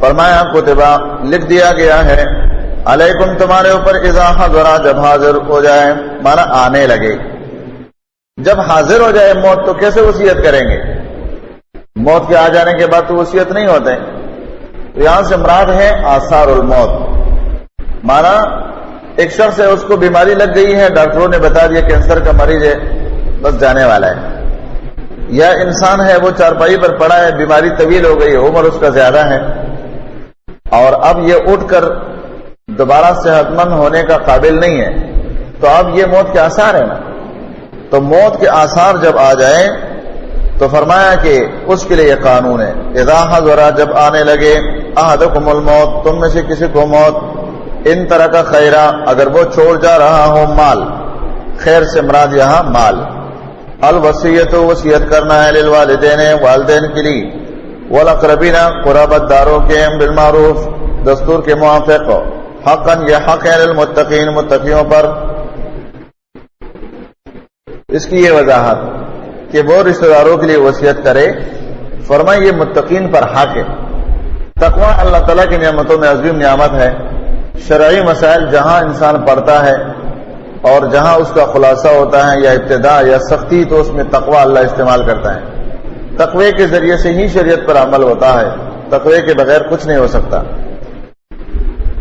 فرمایا کتبہ لکھ دیا گیا ہے، علیکم تمہارے اوپر، اذا حضر جب حاضر ہو جائے، مانا آنے لگے، جب حاضر ہو جائے موت تو کیسے وصیت کریں گے؟ موت کے آ جانے کے بعد تو وصیت نہیں ہوتے۔ تو یہاں سے مراد ہے آثار الموت، مانا ایک شخص ہے، اس کو بیماری لگ گئی ہے، ڈاکٹروں نے بتا دیا کینسر کا مریض ہے، بس جانے والا ہے، یا انسان ہے وہ چارپائی پر پڑا ہے، بیماری طویل ہو گئی ہے، عمر اس کا زیادہ ہے، اور اب یہ اٹھ کر دوبارہ صحت مند ہونے کا قابل نہیں ہے، تو اب یہ موت کے آثار ہے نا۔ تو موت کے آثار جب آ جائیں تو فرمایا کہ اس کے لیے یہ قانون ہے، اذا حضر جب آنے لگے، احدکم الموت تم میں سے کسی کو موت، ان طرح کا خیرہ اگر وہ چھوڑ جا رہا ہو مال، خیر سے مراد یہاں مال، الوصیت وصیت کرنا ہے، للوالدین والدین کے لیے، والاقربین قرابت داروں کے، بالمعروف دستور کے موافق، حقا یہ حق ہے، للمتقین متقیوں پر۔ اس کی یہ وضاحت کہ وہ رشتہ داروں کے لیے وصیت کرے، فرمائے یہ متقین پر حق ہے۔ تقوی اللہ تعالیٰ کی نعمتوں میں عظیم نعمت ہے۔ شرعی مسائل جہاں انسان پڑھتا ہے اور جہاں اس کا خلاصہ ہوتا ہے، یا ابتدا یا سختی، تو اس میں تقوی اللہ استعمال کرتا ہے۔ تقوی کے ذریعے سے ہی شریعت پر عمل ہوتا ہے، تقوی کے بغیر کچھ نہیں ہو سکتا۔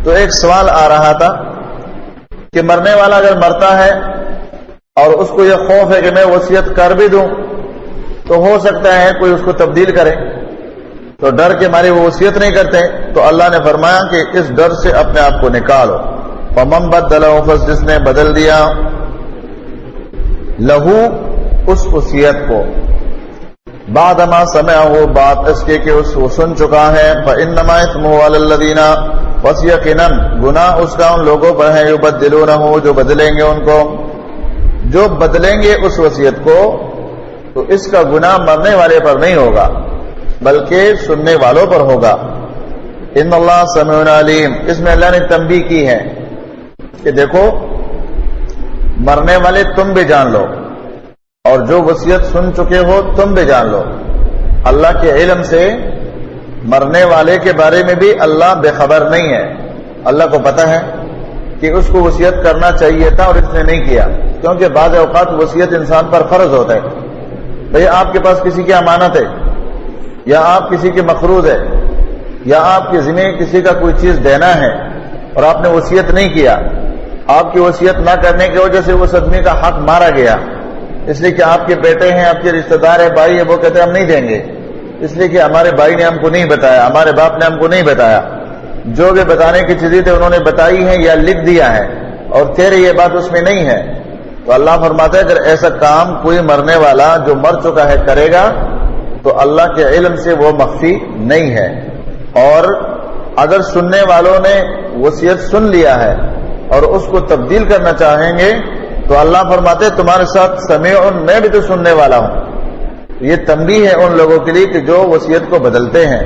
تو ایک سوال آ رہا تھا کہ مرنے والا اگر مرتا ہے اور اس کو یہ خوف ہے کہ میں وصیت کر بھی دوں تو ہو سکتا ہے کوئی اس کو تبدیل کرے، تو ڈر کے مارے وہ وصیت نہیں کرتے، تو اللہ نے فرمایا کہ اس ڈر سے اپنے آپ کو نکالو۔ فمن بدلہ، پس جس نے بدل دیا، لہو اس وصیت کو، بعد ما سمعہ بات اس کے کہ اس کو سن چکا ہے، فانما اثمہ علی الذین، بس یقیناً گناہ اس کا ان لوگوں پر ہے، یبدلونہ جو بدلیں گے ان کو، جو بدلیں گے اس وصیت کو، تو اس کا گناہ مرنے والے پر نہیں ہوگا بلکہ سننے والوں پر ہوگا۔ ان اللہ سمیع علیم، اس میں اللہ نے تنبیہ کی ہے کہ دیکھو مرنے والے تم بھی جان لو، اور جو وصیت سن چکے ہو تم بھی جان لو۔ اللہ کے علم سے مرنے والے کے بارے میں بھی اللہ بے خبر نہیں ہے، اللہ کو پتہ ہے کہ اس کو وصیت کرنا چاہیے تھا اور اس نے نہیں کیا، کیونکہ بعض اوقات وصیت انسان پر فرض ہوتا ہے۔ بھئی آپ کے پاس کسی کی امانت ہے، یا آپ کسی کے مقروض ہے، یا آپ کے ذمہ کسی کا کوئی چیز دینا ہے اور آپ نے وصیت نہیں کیا، آپ کی وصیت نہ کرنے کی وجہ سے اس آدمی کا حق مارا گیا، اس لیے کہ آپ کے بیٹے ہیں، آپ کے رشتہ دار ہیں، بھائی ہے، وہ کہتے ہیں ہم نہیں دیں گے، اس لیے کہ ہمارے بھائی نے ہم کو نہیں بتایا، ہمارے باپ نے ہم کو نہیں بتایا، جو بھی بتانے کی چیزیں تھے انہوں نے بتائی ہیں یا لکھ دیا ہے، اور تیرے یہ بات اس میں نہیں ہے۔ تو اللہ فرماتا ہے اگر ایسا کام کوئی مرنے والا جو مر چکا ہے کرے گا تو اللہ کے علم سے وہ مخفی نہیں ہے، اور اگر سننے والوں نے وصیت سن لیا ہے اور اس کو تبدیل کرنا چاہیں گے تو اللہ فرماتے ہیں تمہارے ساتھ سمیع، میں بھی تو سننے والا ہوں۔ یہ تنبیہ ہے ان لوگوں کے لیے کہ جو وصیت کو بدلتے ہیں،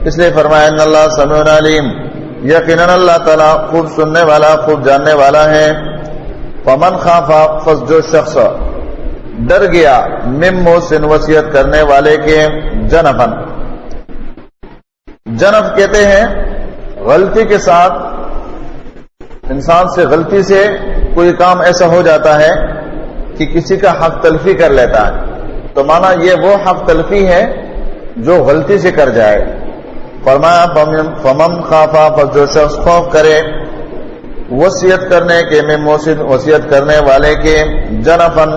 اس لیے فرمایا ان اللہ سمیع علیم، یقیناً اللہ تعالیٰ خوب سننے والا خوب جاننے والا ہے۔ فمن خاف، پس جو شخص ڈر گیا، من محسن وصیت کرنے والے کے، جنفن، جنف کہتے ہیں غلطی کے ساتھ انسان سے غلطی سے کوئی کام ایسا ہو جاتا ہے کہ کسی کا حق تلفی کر لیتا ہے، تو مانا یہ وہ حق تلفی ہے جو غلطی سے کر جائے۔ فرمایا فمن خافا، پس جو شخص خوف کرے وصیت کرنے کے، میں محسن وصیت کرنے والے کے، جنفن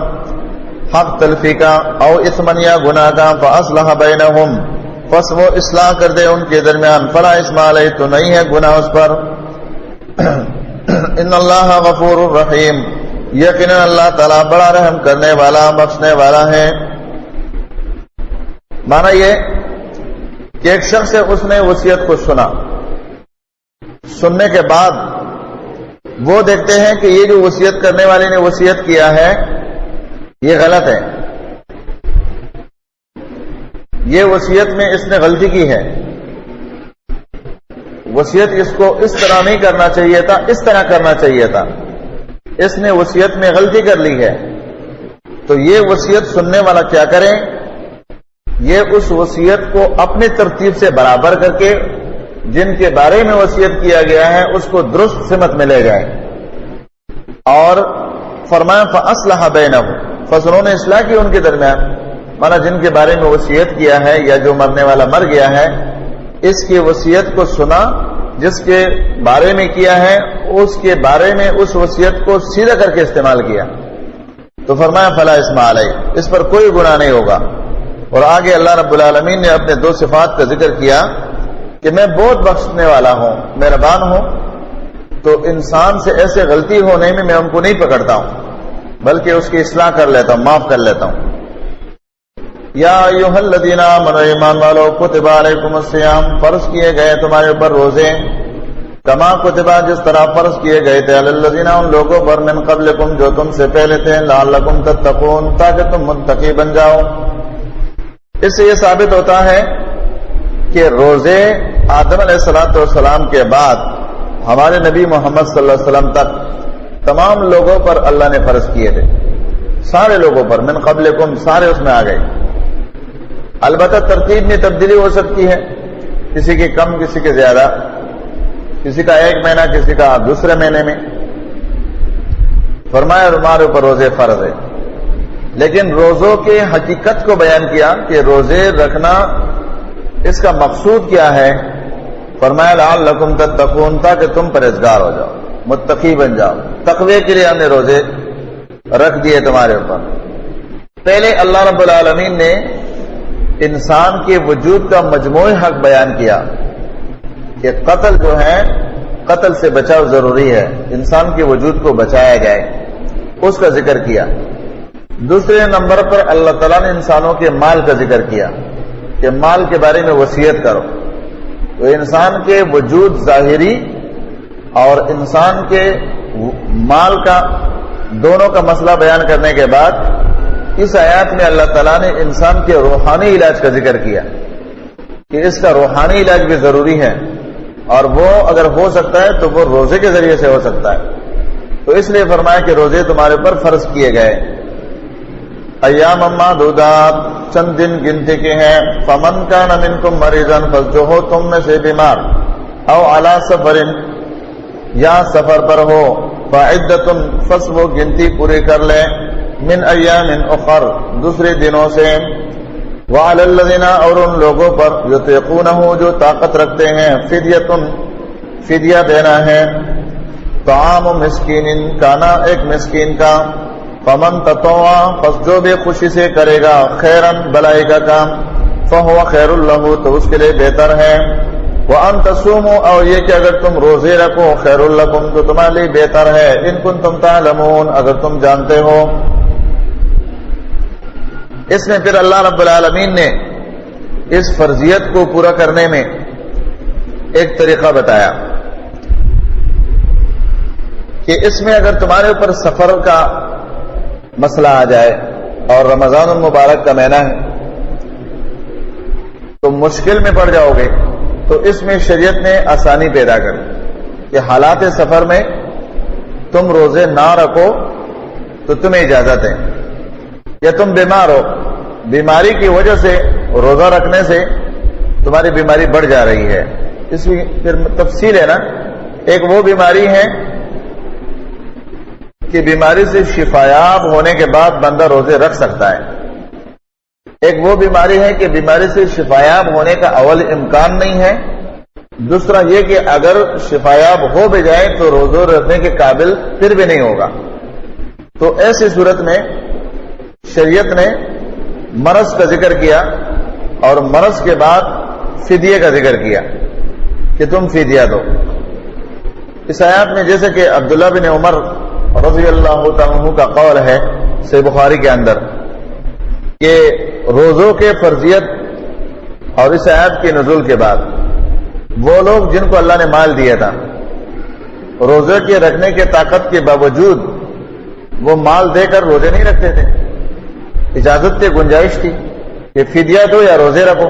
حق تلفی کا، او اثمن یا گناہ کا، فاصلح بینہم، پس وہ اصلاح کر دے ان کے درمیان، فلا اثم علیہ، تو نہیں ہے گناہ اس پر۔ ان اللہ غفور الرحیم، یقیناً اللہ تعالیٰ بڑا رحم کرنے والا بخشنے والا ہے۔ مانا یہ کہ ایک شخص ہے، اس نے وصیت کو سنا، سننے کے بعد وہ دیکھتے ہیں کہ یہ جو وصیت کرنے والے نے وصیت کیا ہے یہ غلط ہے، یہ وصیت میں اس نے غلطی کی ہے، وصیت اس کو اس طرح نہیں کرنا چاہیے تھا، اس طرح کرنا چاہیے تھا، اس نے وصیت میں غلطی کر لی ہے، تو یہ وصیت سننے والا کیا کرے، یہ اس وصیت کو اپنی ترتیب سے برابر کر کے جن کے بارے میں وصیت کیا گیا ہے اس کو درست سمت میں لے جائیں. اور فرمایا فَأَصْلَحَ بَيْنَهُمْ، فسنوں نے اصلاح کی ان کے درمیان. مانا جن کے بارے میں وصیت کیا ہے یا جو مرنے والا مر گیا ہے اس کی وصیت کو سنا، جس کے بارے میں کیا ہے اس کے بارے میں اس وصیت کو سیدھا کر کے استعمال کیا تو فرمایا فلا اسم علیہ، اس پر کوئی گناہ نہیں ہوگا. اور آگے اللہ رب العالمین نے اپنے دو صفات کا ذکر کیا کہ میں بہت بخشنے والا ہوں، مہربان ہوں. تو انسان سے ایسے غلطی ہونے میں میں ان کو نہیں پکڑتا ہوں بلکہ اس کی اصلاح کر لیتا ہوں، معاف کر لیتا ہوں. یا ایھا الذین آمنوا، ایمان والو، کتب علیکم الصیام، فرض کیے گئے تمہارے اوپر روزے، کما کتبا، جس طرح فرض کیے گئے تھے، علی الذین، ان لوگوں پر، من قبلکم، جو تم سے پہلے تھے، لعلکم تتقون، تاکہ تم متقی بن جاؤ. اس سے یہ ثابت ہوتا ہے کہ روزے آدم علیہ السلام کے بعد ہمارے نبی محمد صلی اللہ علیہ وسلم تک تمام لوگوں پر اللہ نے فرض کیے تھے، سارے لوگوں پر، من قبلکم، سارے اس میں آ گئے. البتہ ترتیب میں تبدیلی ہو سکتی ہے، کسی کی کم، کسی کے زیادہ، کسی کا ایک مہینہ، کسی کا دوسرے مہینے میں. فرمایا ہمارے اوپر روزے فرض ہے، لیکن روزوں کے حقیقت کو بیان کیا کہ روزے رکھنا اس کا مقصود کیا ہے. فرمایا لعلکم تتقون، تاکہ تم پرہیزگار ہو جاؤ، متقی بن جاؤ. تقوی کے لیے ہم نے روزے رکھ دیے تمہارے اوپر. پہلے اللہ رب العالمین نے انسان کے وجود کا مجموعی حق بیان کیا کہ قتل جو ہے، قتل سے بچاؤ ضروری ہے، انسان کے وجود کو بچایا جائے، اس کا ذکر کیا. دوسرے نمبر پر اللہ تعالیٰ نے انسانوں کے مال کا ذکر کیا کہ مال کے بارے میں وصیت کرو. تو انسان کے وجود ظاہری اور انسان کے مال کا دونوں کا مسئلہ بیان کرنے کے بعد اس آیات میں اللہ تعالیٰ نے انسان کے روحانی علاج کا ذکر کیا کہ اس کا روحانی علاج بھی ضروری ہے، اور وہ اگر ہو سکتا ہے تو وہ روزے کے ذریعے سے ہو سکتا ہے. تو اس لیے فرمایا کہ روزے تمہارے اوپر فرض کیے گئے. ایام معدودات، چند دن گنتی کے ہیں. فمن کان منکم مریضا، پس جو ہو تم میں سے بیمار، او علی سفر، یا سفر پر ہو، فعدۃ، پس وہ گنتی پوری کر لے، من ایام اخر، دوسرے دنوں سے. وعلی الذین، اور ان لوگوں پر، یطیقونہ، جو طاقت رکھتے ہیں، فدیۃ، فدیہ دینا ہے. طعام مسکین، کھانا ایک مسکین کا. فمن تطوع، پس جو بھی خوشی سے کرے گا، خیرن، بلائی کا کام، فہو خیر لہ، تو اس کے لیے بہتر ہے. وان تصوموا، اور یہ کہ اگر تم روزے رکھو، خیر لکم، تو تمہارے لیے بہتر ہے. ان کنتم تعلمون، اگر تم جانتے ہو. اس میں پھر اللہ رب العالمین نے اس فرضیت کو پورا کرنے میں ایک طریقہ بتایا کہ اس میں اگر تمہارے اوپر سفر کا مسئلہ آ جائے اور رمضان المبارک کا مہینہ ہے تو مشکل میں پڑ جاؤ گے، تو اس میں شریعت نے آسانی پیدا کر کہ حالات سفر میں تم روزے نہ رکھو تو تمہیں اجازت ہے. یا تم بیمار ہو، بیماری کی وجہ سے روزہ رکھنے سے تمہاری بیماری بڑھ جا رہی ہے، اس کی پھر تفصیل ہے نا. ایک وہ بیماری ہے کہ بیماری سے شفایاب ہونے کے بعد بندہ روزے رکھ سکتا ہے. ایک وہ بیماری ہے کہ بیماری سے شفایاب ہونے کا اول امکان نہیں ہے. دوسرا یہ کہ اگر شفایاب ہو بھی جائے تو روزے رکھنے کے قابل پھر بھی نہیں ہوگا. تو ایسی صورت میں شریعت نے مرض کا ذکر کیا اور مرض کے بعد فدیے کا ذکر کیا کہ تم فدیہ دو. اس آیات میں جیسے کہ عبداللہ بن عمر رضی اللہ تعالیٰ عنہ کا قول ہے صحیح بخاری کے اندر کہ روزوں کے فرضیت اور اس آیات کے نزول کے بعد وہ لوگ جن کو اللہ نے مال دیا تھا، روزے کے رکھنے کے طاقت کے باوجود وہ مال دے کر روزے نہیں رکھتے تھے. اجازت کی گنجائش تھی کہ فدیہ دو یا روزے رکھو،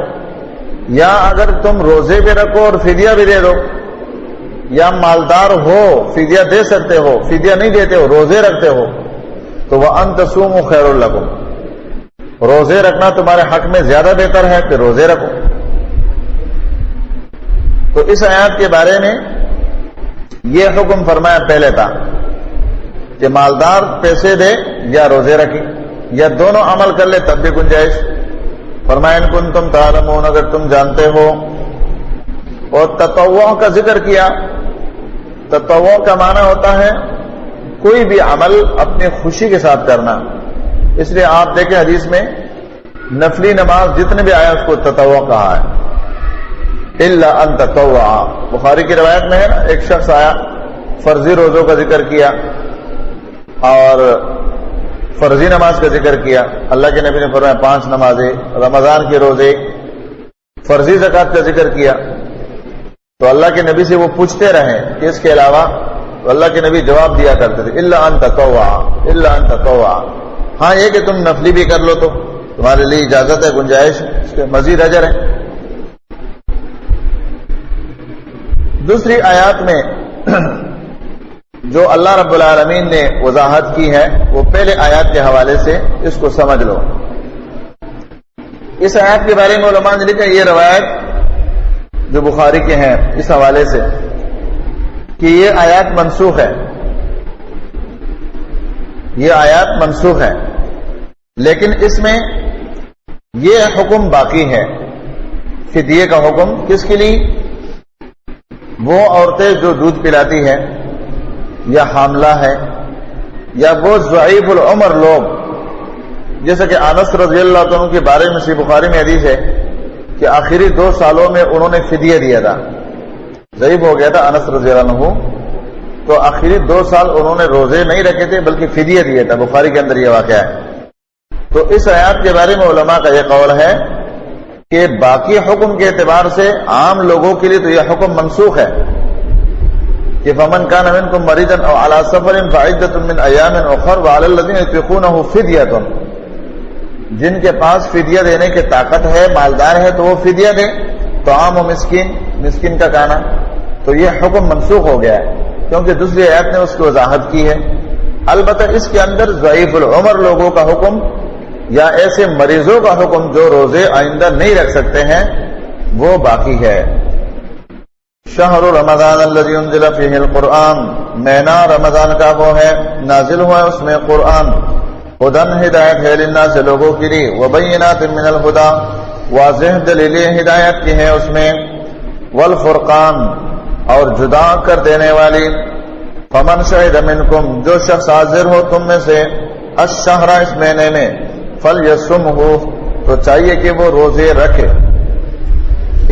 یا اگر تم روزے بھی رکھو اور فدیہ بھی دے دو، یا مالدار ہو فدیہ دے سکتے ہو، فدیہ نہیں دیتے ہو روزے رکھتے ہو، تو وَأَن تَصُومُوا خَيْرٌ لَكُمْ، روزے رکھنا تمہارے حق میں زیادہ بہتر ہے کہ روزے رکھو. تو اس آیات کے بارے میں یہ حکم فرمایا پہلے تھا کہ مالدار پیسے دے یا روزے رکھے یا دونوں عمل کر لے تب بھی گنجائش. فرمایا ان کنتم تعلمون، اگر تم جانتے ہو. اور تطوع کا ذکر کیا. تطوع کا معنی ہوتا ہے کوئی بھی عمل اپنی خوشی کے ساتھ کرنا. اس لیے آپ دیکھیں حدیث میں نفلی نماز جتنے بھی آیا اس کو تطوع کہا ہے. الا ان تطوع، بخاری کی روایت میں ہے نا، ایک شخص آیا فرضی روزوں کا ذکر کیا اور فرضی نماز کا ذکر کیا. اللہ کے نبی نے فرمایا 5 نمازیں، رمضان کے روزے، فرضی زکات کا ذکر کیا. تو اللہ کے نبی سے وہ پوچھتے رہے کہ اس کے علاوہ، تو اللہ کے نبی جواب دیا کرتے تھے الا ان تطوع، الا ان تطوع. ہاں یہ کہ تم نفلی بھی کر لو تو تمہارے لیے اجازت ہے، گنجائش، اس کے مزید اجر ہے. دوسری آیات میں جو اللہ رب العالمین نے وضاحت کی ہے وہ پہلے آیات کے حوالے سے اس کو سمجھ لو. اس آیات کے بارے میں علماء نے لکھا، یہ روایت جو بخاری کے ہیں اس حوالے سے کہ یہ آیات منسوخ ہے، یہ آیات منسوخ ہے، لیکن اس میں یہ حکم باقی ہے. فدیے کا حکم کس کے لیے؟ وہ عورتیں جو دودھ پلاتی ہے یا حاملہ ہے یا وہ ضعیف العمر لوگ، جیسا کہ انس رضی اللہ عنہ کے بارے میں صحیح بخاری میں حدیث ہے کہ آخری 2 سالوں میں انہوں نے فدیہ دیا تھا. ضعیف ہو گیا تھا انس رضی اللہ عنہ، تو آخری 2 سال انہوں نے روزے نہیں رکھے تھے بلکہ فدیہ دیا تھا. بخاری کے اندر یہ واقعہ ہے. تو اس آیات کے بارے میں علماء کا یہ قول ہے کہ باقی حکم کے اعتبار سے عام لوگوں کے لیے تو یہ حکم منسوخ ہے کہ فمن کان منکم مریضا او علی سفر فعدۃ من ایام اخر وعلی الذین یطیقونہ فدیۃ. جن کے پاس فدیہ دینے کی طاقت ہے، مالدار ہے، تو وہ فدیہ دے. طعام و مسکین کا کھانا. تو یہ حکم منسوخ ہو گیا ہے کیونکہ دوسری آیت نے اس کی وضاحت کی ہے. البتہ اس کے اندر ضعیف العمر لوگوں کا حکم یا ایسے مریضوں کا حکم جو روزے آئندہ نہیں رکھ سکتے ہیں وہ باقی ہے. شہر رمضان الذی انزل فیہ القرآن، مہینہ رمضان کا وہ ہے نازل ہوا ہے اس میں قرآن. ہدن ہدایت ہے للناس لوگوں کے لیے، وبینات من الہدی واضح دلیلیں ہدایت کی ہیں اس میں، والفرقان اور جدا کر دینے والی. فمن شہد منکم، جو شخص حاضر ہو تم میں سے، الشہر اس مہینے میں، فلیصمہ تو چاہیے کہ وہ روزے رکھے.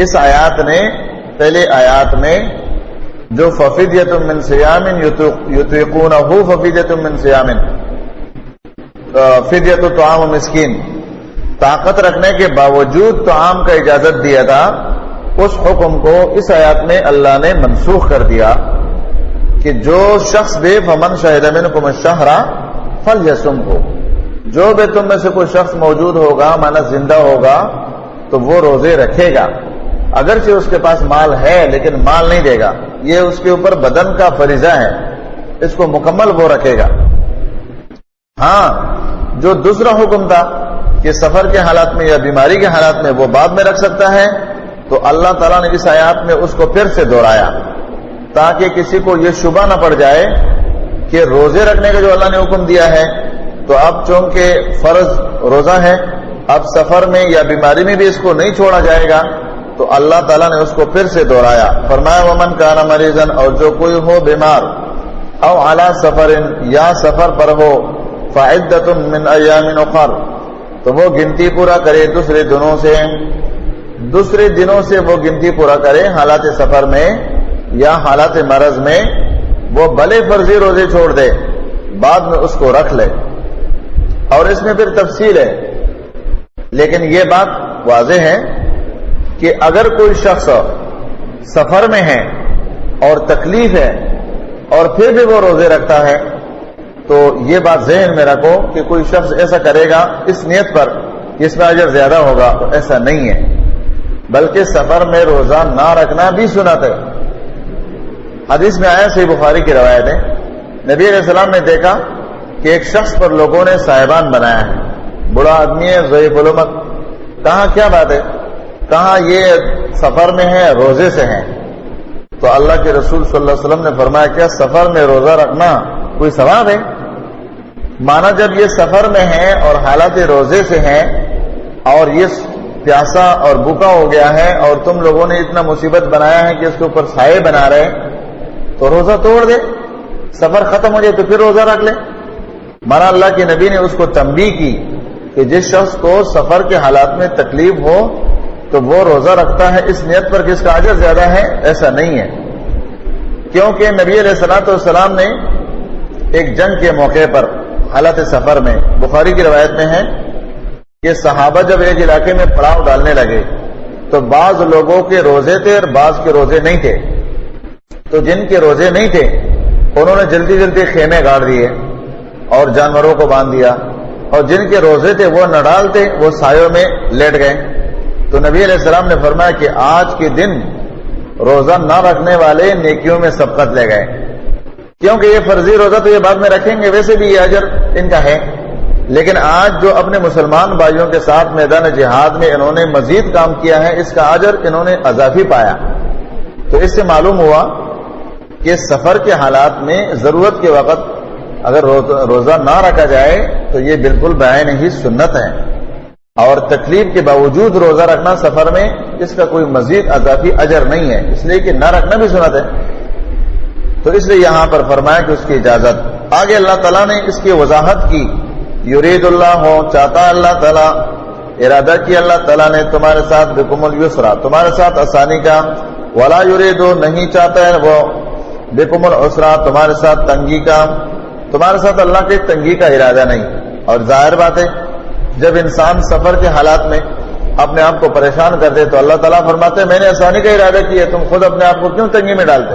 اس آیات نے پہلے آیات میں جو ففدیۃ من صیام یطیقونہ ففدیۃ من صیام، فدیۃ طعام و مسکین، طاقت رکھنے کے باوجود طعام کا اجازت دیا تھا، اس حکم کو اس آیات میں اللہ نے منسوخ کر دیا کہ جو شخص بھی فمن شہد منکم الشہر فلیصمہ، جو بھی تم میں سے کوئی شخص موجود ہوگا مانا زندہ ہوگا تو وہ روزے رکھے گا. اگرچہ اس کے پاس مال ہے لیکن مال نہیں دے گا، یہ اس کے اوپر بدن کا فریضہ ہے، اس کو مکمل وہ رکھے گا. ہاں جو دوسرا حکم تھا کہ سفر کے حالات میں یا بیماری کے حالات میں وہ بعد میں رکھ سکتا ہے، تو اللہ تعالیٰ نے اس آیات میں اس کو پھر سے دہرایا تاکہ کسی کو یہ شبہ نہ پڑ جائے کہ روزے رکھنے کا جو اللہ نے حکم دیا ہے تو اب چونکہ فرض روزہ ہے، اب سفر میں یا بیماری میں بھی اس کو نہیں چھوڑا جائے گا. تو اللہ تعالیٰ نے اس کو پھر سے دہرایا. فرمایا ومن کان مریضا، اور جو کوئی ہو بیمار، او علی سفر یا سفر پر ہو، فعدۃ من ایام اخر تو وہ گنتی پورا کرے دوسرے دنوں سے وہ گنتی پورا کرے حالات سفر میں یا حالات مرض میں. وہ بھلے فرضی روزے چھوڑ دے، بعد میں اس کو رکھ لے. اور اس میں پھر تفصیل ہے، لیکن یہ بات واضح ہے کہ اگر کوئی شخص سفر میں ہے اور تکلیف ہے اور پھر بھی وہ روزے رکھتا ہے تو یہ بات ذہن میں رکھو کہ کوئی شخص ایسا کرے گا اس نیت پر کہ اس میں اجر زیادہ ہوگا، تو ایسا نہیں ہے، بلکہ سفر میں روزہ نہ رکھنا بھی سنت ہے. حدیث میں آیا صحیح بخاری کی روایت ہے، نبی علیہ السلام نے دیکھا کہ ایک شخص پر لوگوں نے صاحبان بنایا ہے، بڑا آدمی ہے، ضعیف العمر. کہا کیا بات ہے؟ کہا یہ سفر میں ہے، روزے سے ہے. تو اللہ کے رسول صلی اللہ علیہ وسلم نے فرمایا کیا سفر میں روزہ رکھنا کوئی ثواب ہے؟ مانا جب یہ سفر میں ہے اور حالت روزے سے ہے اور یہ پیاسا اور بھوکا ہو گیا ہے اور تم لوگوں نے اتنا مصیبت بنایا ہے کہ اس کے اوپر سائے بنا رہے، تو روزہ توڑ دے، سفر ختم ہو جائے تو پھر روزہ رکھ لے۔ مانا اللہ کے نبی نے اس کو تنبیہ کی کہ جس شخص کو سفر کے حالات میں تکلیف ہو تو وہ روزہ رکھتا ہے اس نیت پر کہ اس کا اجر زیادہ ہے، ایسا نہیں ہے، کیونکہ نبی علیہ الصلوۃ والسلام نے ایک جنگ کے موقع پر حالت سفر میں، بخاری کی روایت میں ہے کہ صحابہ جب ایک علاقے میں پڑاؤ ڈالنے لگے تو بعض لوگوں کے روزے تھے اور بعض کے روزے نہیں تھے، تو جن کے روزے نہیں تھے انہوں نے جلدی جلدی خیمے گاڑ دیے اور جانوروں کو باندھ دیا، اور جن کے روزے تھے وہ نہ ڈالتے، وہ سایوں میں لیٹ گئے۔ تو نبی علیہ السلام نے فرمایا کہ آج کے دن روزہ نہ رکھنے والے نیکیوں میں سبقت لے گئے، کیونکہ یہ فرضی روزہ تو یہ بعد میں رکھیں گے، ویسے بھی یہ اجر ان کا ہے، لیکن آج جو اپنے مسلمان بھائیوں کے ساتھ میدان جہاد میں انہوں نے مزید کام کیا ہے، اس کا اجر انہوں نے اضافی پایا۔ تو اس سے معلوم ہوا کہ سفر کے حالات میں ضرورت کے وقت اگر روزہ نہ رکھا جائے تو یہ بالکل بعین ہی سنت ہے، اور تکلیف کے باوجود روزہ رکھنا سفر میں اس کا کوئی مزید اضافی اجر نہیں ہے، اس لیے کہ نہ رکھنا بھی سنت ہے۔ تو اس لیے یہاں پر فرمایا کہ اس کی اجازت۔ آگے اللہ تعالیٰ نے اس کی وضاحت کی، یرید اللہ ہو، چاہتا اللہ تعالیٰ، ارادہ کیا اللہ تعالیٰ نے تمہارے ساتھ بکم اليسرا، تمہارے ساتھ آسانی کا، ولا یریدو، نہیں چاہتا ہے وہ بکم العسرا، تمہارے ساتھ تنگی کا، تمہارے ساتھ اللہ کے تنگی کا ارادہ نہیں۔ اور ظاہر بات ہے جب انسان سفر کے حالات میں اپنے آپ کو پریشان کر دے تو اللہ تعالیٰ فرماتے ہیں میں نے آسانی کا ارادہ کیا، تم خود اپنے آپ کو کیوں تنگی میں ڈالتے؟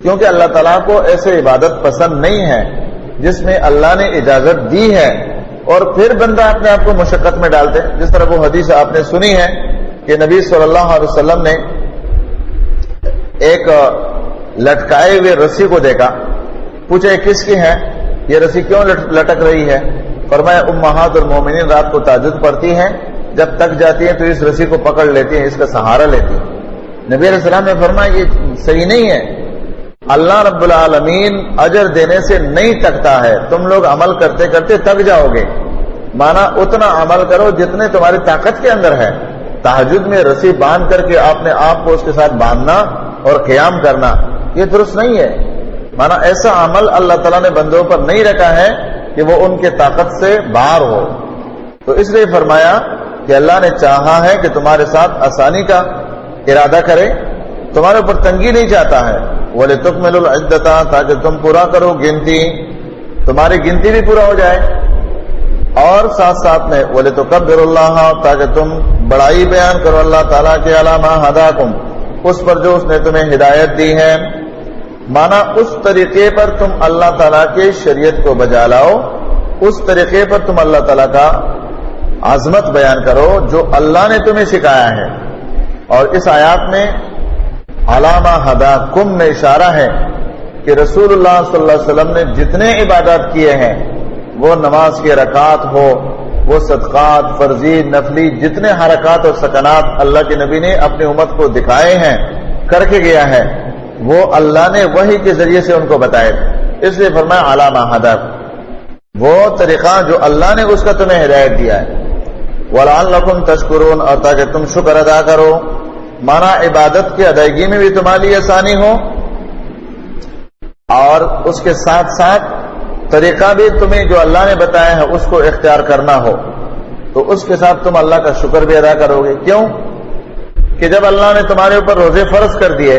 کیونکہ اللہ تعالیٰ کو ایسے عبادت پسند نہیں ہے جس میں اللہ نے اجازت دی ہے اور پھر بندہ اپنے آپ کو مشقت میں ڈالتے۔ جس طرح وہ حدیث آپ نے سنی ہے کہ نبی صلی اللہ علیہ وسلم نے ایک لٹکائے ہوئے رسی کو دیکھا، پوچھا یہ کس کی ہے، یہ رسی کیوں لٹک رہی ہے؟ فرمایا امہات المومنین رات کو تہجد پڑھتی ہیں، جب تک جاتی ہیں تو اس رسی کو پکڑ لیتی ہیں، اس کا سہارا لیتی ہیں۔ نبی علیہ السلام نے فرمایا یہ صحیح نہیں ہے، اللہ رب العالمین اجر دینے سے نہیں تکتا ہے، تم لوگ عمل کرتے کرتے تک جاؤ گے، مانا اتنا عمل کرو جتنے تمہاری طاقت کے اندر ہے۔ تہجد میں رسی باندھ کر کے آپ نے آپ کو اس کے ساتھ باندھنا اور قیام کرنا یہ درست نہیں ہے، مانا ایسا عمل اللہ تعالیٰ نے بندوں پر نہیں رکھا ہے کہ وہ ان کے طاقت سے باہر ہو۔ تو اس لیے فرمایا کہ اللہ نے چاہا ہے کہ تمہارے ساتھ آسانی کا ارادہ کرے، تمہارے اوپر تنگی نہیں چاہتا ہے۔ وَلِتُكْمِلُوا الْعِدَّةَ، تاکہ تم پورا کرو گنتی، تمہاری گنتی بھی پورا ہو جائے، اور ساتھ ساتھ میں وَلِتُكَبِّرُوا اللَّهَ، تاکہ تم بڑائی بیان کرو اللہ تعالیٰ کے عَلَىٰ مَا هَدَاكُمْ، اس پر جو اس نے تمہیں ہدایت دی ہے، مانا اس طریقے پر تم اللہ تعالیٰ کے شریعت کو بجا لاؤ، اس طریقے پر تم اللہ تعالیٰ کا عظمت بیان کرو جو اللہ نے تمہیں سکھایا ہے۔ اور اس آیات میں علامہ ہداکم میں اشارہ ہے کہ رسول اللہ صلی اللہ علیہ وسلم نے جتنے عبادات کیے ہیں، وہ نماز کے رکعات ہو، وہ صدقات فرضی نفلی، جتنے حرکات اور سکنات اللہ کے نبی نے اپنی امت کو دکھائے ہیں، کر کے گیا ہے، وہ اللہ نے وحی کے ذریعے سے ان کو بتائے، اس لیے فرمایا علامہ ہداکم، وہ طریقہ جو اللہ نے اس کا تمہیں ہدایت دیا ہے۔ وَلَعَلَّكُمْ تَشْكُرُونَ، اور تاکہ تم شکر ادا کرو، مانا عبادت کی ادائیگی میں بھی تمہاری لیے آسانی ہو، اور اس کے ساتھ ساتھ طریقہ بھی تمہیں جو اللہ نے بتایا ہے اس کو اختیار کرنا ہو، تو اس کے ساتھ تم اللہ کا شکر بھی ادا کرو گے۔ کیوں کہ جب اللہ نے تمہارے اوپر روزے فرض کر دیے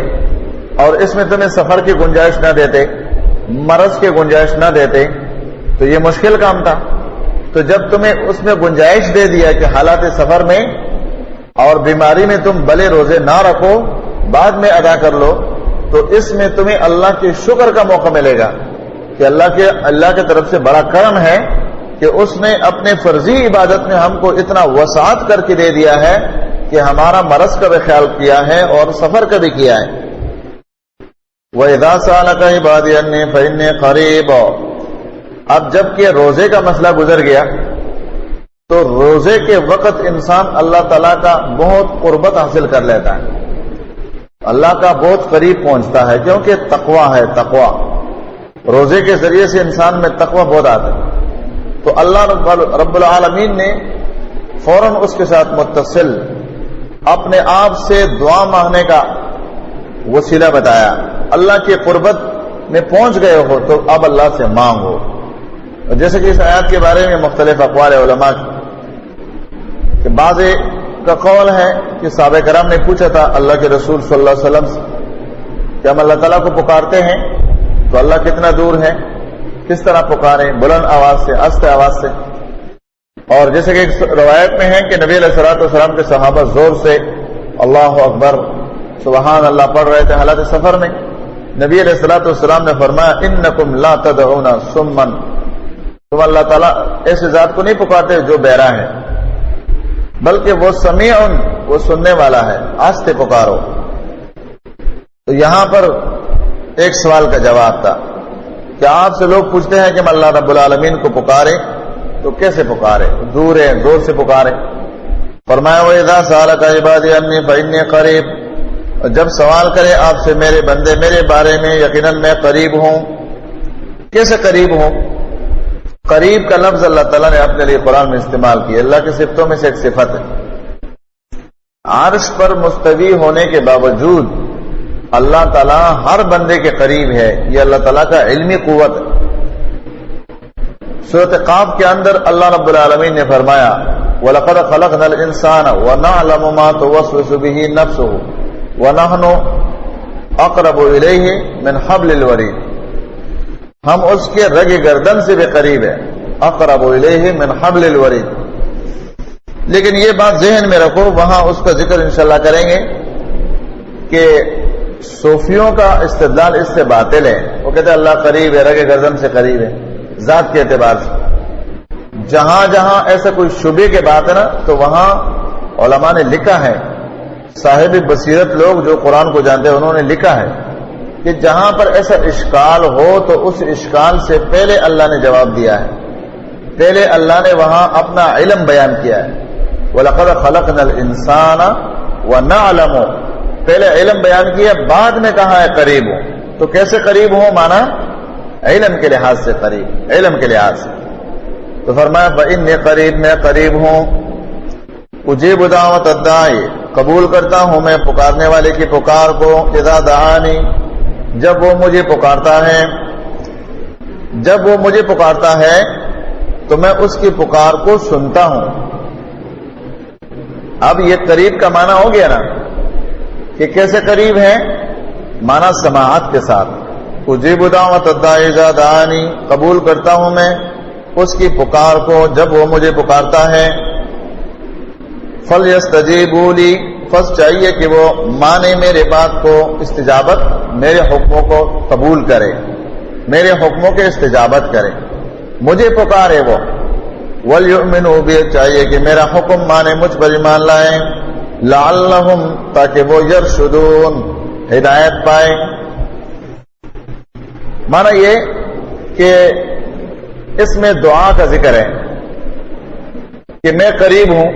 اور اس میں تمہیں سفر کی گنجائش نہ دیتے، مرض کی گنجائش نہ دیتے، تو یہ مشکل کام تھا۔ تو جب تمہیں اس میں گنجائش دے دیا کہ حالات سفر میں اور بیماری میں تم بھلے روزے نہ رکھو، بعد میں ادا کر لو، تو اس میں تمہیں اللہ کے شکر کا موقع ملے گا کہ اللہ کی طرف سے بڑا کرم ہے کہ اس نے اپنے فرضی عبادت میں ہم کو اتنا وسعت کر کے دے دیا ہے کہ ہمارا مرض کا بھی خیال کیا ہے اور سفر کا بھی کیا ہے۔ وَإِذَا سَأَلَكَ عِبَادِي عَنِّي فَإِنِّي قَرِيبٌ، اب جب کہ روزے کا مسئلہ گزر گیا تو روزے کے وقت انسان اللہ تعالیٰ کا بہت قربت حاصل کر لیتا ہے، اللہ کا بہت قریب پہنچتا ہے، کیونکہ تقوی ہے۔ تقوی روزے کے ذریعے سے انسان میں تقوی بہت آتا ہے، تو اللہ رب العالمین نے فوراً اس کے ساتھ متصل اپنے آپ سے دعا مانگنے کا وسیلہ بتایا۔ اللہ کی قربت میں پہنچ گئے ہو تو اب اللہ سے مانگو۔ جیسے کہ اس آیات کے بارے میں مختلف اقوال علماء کہ بعض کا قول ہے کہ صحابہ کرام نے پوچھا تھا اللہ کے رسول صلی اللہ علیہ وسلم سے کہ ہم اللہ تعالیٰ کو پکارتے ہیں تو اللہ کتنا دور ہے، کس طرح پکاریں، بلند آواز سے، آہستہ آواز سے؟ اور جیسے کہ ایک روایت میں ہے کہ نبی علیہ الصلوۃ والسلام کے صحابہ زور سے اللہ اکبر سبحان اللہ پڑھ رہے تھے حالت سفر میں۔ نبی علیہ الصلوۃ والسلام نے فرمایا انکم لا تدعون صما، تم اللہ تعالیٰ ایسے ذات کو نہیں پکارتے جو بہرا ہے، بلکہ وہ سمیع، وہ سننے والا ہے، آہستہ پکارو۔ تو یہاں پر ایک سوال کا جواب تھا کہ آپ سے لوگ پوچھتے ہیں کہ ہم اللہ رب العالمین کو پکارے تو کیسے پکارے؟ دور ہے، زور سے پکارے۔ فرمایا وَإِذَا سَأَلَكَ عِبَادِي عَنِّي فَإِنِّي قَرِيبٌ، جب سوال کرے آپ سے میرے بندے میرے بارے میں، یقیناً میں قریب ہوں۔ کیسے قریب ہوں؟ قریب کا لفظ اللہ تعالیٰ نے اپنے لیے قرآن میں استعمال کیا، اللہ کی صفتوں میں سے ایک صفت ہے۔ عرش پر مستوی ہونے کے باوجود اللہ تعالیٰ ہر بندے کے قریب ہے، یہ اللہ تعالیٰ کا علمی قوت ہے۔ سورۃ قاف کے اندر اللہ رب العالمین نے فرمایا وَلَقَدْ خَلَقْنَا الْإِنسَانَ وَنَعْلَمُ مَا تُوَسْوِسُ بِهِ نَفْسُهُ وَنَحْنُ أَقْرَبُ إِلَيْهِ مِنْ حَبْلِ الْوَرِيدِ، ہم اس کے رگ گردن سے بھی قریب ہے، اقرب الیہ من حبل الورید۔ لیکن یہ بات ذہن میں رکھو، وہاں اس کا ذکر انشاءاللہ کریں گے کہ صوفیوں کا استدلال اس سے باطل ہے۔ وہ کہتے ہیں اللہ قریب ہے، رگ گردن سے قریب ہے ذات کے اعتبار سے۔ جہاں جہاں ایسا کوئی شبے کے بات ہے نا، تو وہاں علماء نے لکھا ہے، صاحب بصیرت لوگ جو قرآن کو جانتے ہیں انہوں نے لکھا ہے کہ جہاں پر ایسا اشکال ہو تو اس اشکال سے پہلے اللہ نے جواب دیا ہے، پہلے اللہ نے وہاں اپنا علم بیان کیا ہے۔ وَلَقَدْ خَلَقْنَا الْإِنسَانَ وَنَعْلَمُ، پہلے علم بیان کیا، بعد میں کہا ہے قریب ہوں۔ تو کیسے قریب ہوں؟ مانا علم کے لحاظ سے قریب، علم کے لحاظ سے۔ تو فرمایا فَإِنِّي قریب، میں قریب ہوں، اجیب دعوت الداعی، قبول کرتا ہوں میں پکارنے والے کی پکار کو، اذا دعانی، جب وہ مجھے پکارتا ہے، جب وہ مجھے پکارتا ہے تو میں اس کی پکار کو سنتا ہوں۔ اب یہ قریب کا معنی ہو گیا نا کہ کیسے قریب ہے؟ معنی سماعت کے ساتھ، اجیب دعوت الداعی اذا دعانی، قبول کرتا ہوں میں اس کی پکار کو جب وہ مجھے پکارتا ہے۔ فَلْيَسْتَجِيبُوا لِي، فرض چاہیے کہ وہ مانے میرے بات کو، استجابت، میرے حکموں کو قبول کرے، میرے حکموں کے استجابت کرے، مجھے پکارے وہ۔ وَلْيُؤْمِنُوا بِي، چاہیے کہ میرا حکم مانے، مجھ پر ایمان لائیں، لَعَلَّهُمْ، تاکہ وہ يَرْشُدُونَ، ہدایت پائیں۔ مانا یہ کہ اس میں دعا کا ذکر ہے کہ میں قریب ہوں۔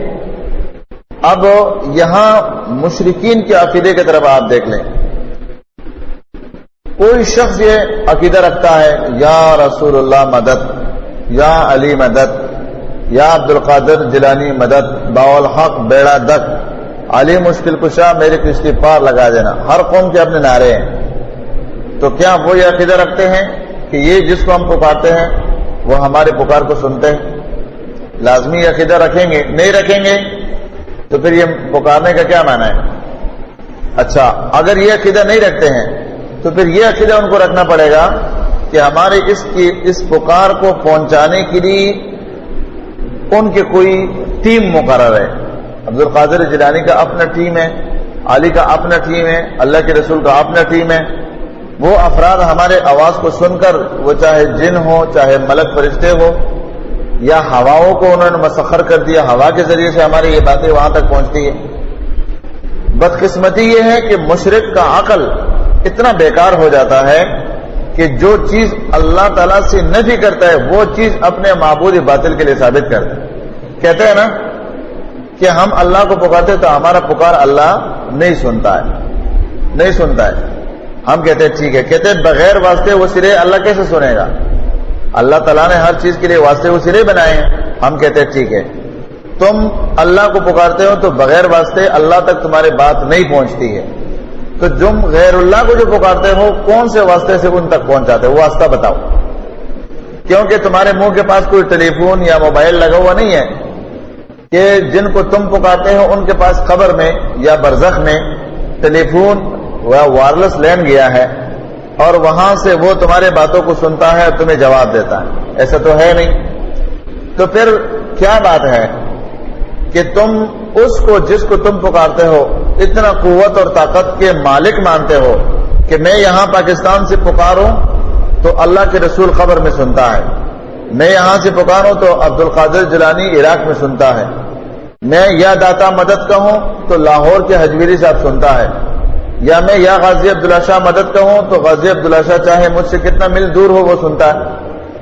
اب یہاں مشرکین کے عقیدے کی طرف آپ دیکھ لیں، کوئی شخص یہ عقیدہ رکھتا ہے یا رسول اللہ مدد، یا علی مدد، یا عبد القادر جیلانی مدد، باالحق بیڑا دک، علی مشکل کشا میری کشتی پار لگا دینا۔ ہر قوم کے اپنے نعرے ہیں، تو کیا وہ یہ عقیدہ رکھتے ہیں کہ یہ جس کو ہم پکارتے ہیں وہ ہمارے پکار کو سنتے ہیں؟ لازمی عقیدہ رکھیں گے؟ نہیں رکھیں گے تو پھر یہ پکارنے کا کیا معنی ہے؟ اچھا، اگر یہ عقیدہ نہیں رکھتے ہیں تو پھر یہ عقیدہ ان کو رکھنا پڑے گا کہ ہمارے اس پکار کو پہنچانے کے لیے ان کی کوئی ٹیم مقرر ہے۔ عبد القادر جیلانی کا اپنا ٹیم ہے، علی کا اپنا ٹیم ہے، اللہ کے رسول کا اپنا ٹیم ہے۔ وہ افراد ہمارے آواز کو سن کر، وہ چاہے جن ہو، چاہے ملک فرشتے ہو، یا ہواؤں کو انہوں نے مسخر کر دیا، ہوا کے ذریعے سے ہماری یہ باتیں وہاں تک پہنچتی ہے۔ بدقسمتی یہ ہے کہ مشرک کا عقل اتنا بیکار ہو جاتا ہے کہ جو چیز اللہ تعالیٰ سے نفی کرتا ہے وہ چیز اپنے معبود باطل کے لیے ثابت کرتا ہے۔ کہتے ہیں نا کہ ہم اللہ کو پکارتے تو ہمارا پکار اللہ نہیں سنتا ہے، نہیں سنتا ہے. ہم کہتے ہیں ٹھیک ہے. کہتے ہیں بغیر واسطے وسیلے اللہ کیسے سنے گا؟ اللہ تعالیٰ نے ہر چیز کے لیے واسطے وسیلے بنائے ہیں. ہم کہتے ہیں ٹھیک ہے تم اللہ کو پکارتے ہو تو بغیر واسطے اللہ تک تمہاری بات نہیں پہنچتی ہے، تو تم غیر اللہ کو جو پکارتے ہو کون سے واسطے سے ان تک پہنچاتے ہو؟ وہ واسطہ بتاؤ. کیونکہ تمہارے منہ کے پاس کوئی ٹیلی فون یا موبائل لگا ہوا نہیں ہے کہ جن کو تم پکارتے ہو ان کے پاس قبر میں یا برزخ میں ٹیلی فون یا وائرلیس لین گیا ہے اور وہاں سے وہ تمہارے باتوں کو سنتا ہے اور تمہیں جواب دیتا ہے. ایسا تو ہے نہیں. تو پھر کیا بات ہے کہ تم اس کو جس کو تم پکارتے ہو اتنا قوت اور طاقت کے مالک مانتے ہو کہ میں یہاں پاکستان سے پکاروں تو اللہ کے رسول قبر میں سنتا ہے، میں یہاں سے پکاروں تو عبد القادر جیلانی عراق میں سنتا ہے، میں یا داتا مدد کہوں تو لاہور کے حجویری صاحب سنتا ہے، یا میں یا غازی عبداللہ شاہ مدد کہوں تو غازی عبداللہ شاہ چاہے مجھ سے کتنا میل دور ہو وہ سنتا ہے.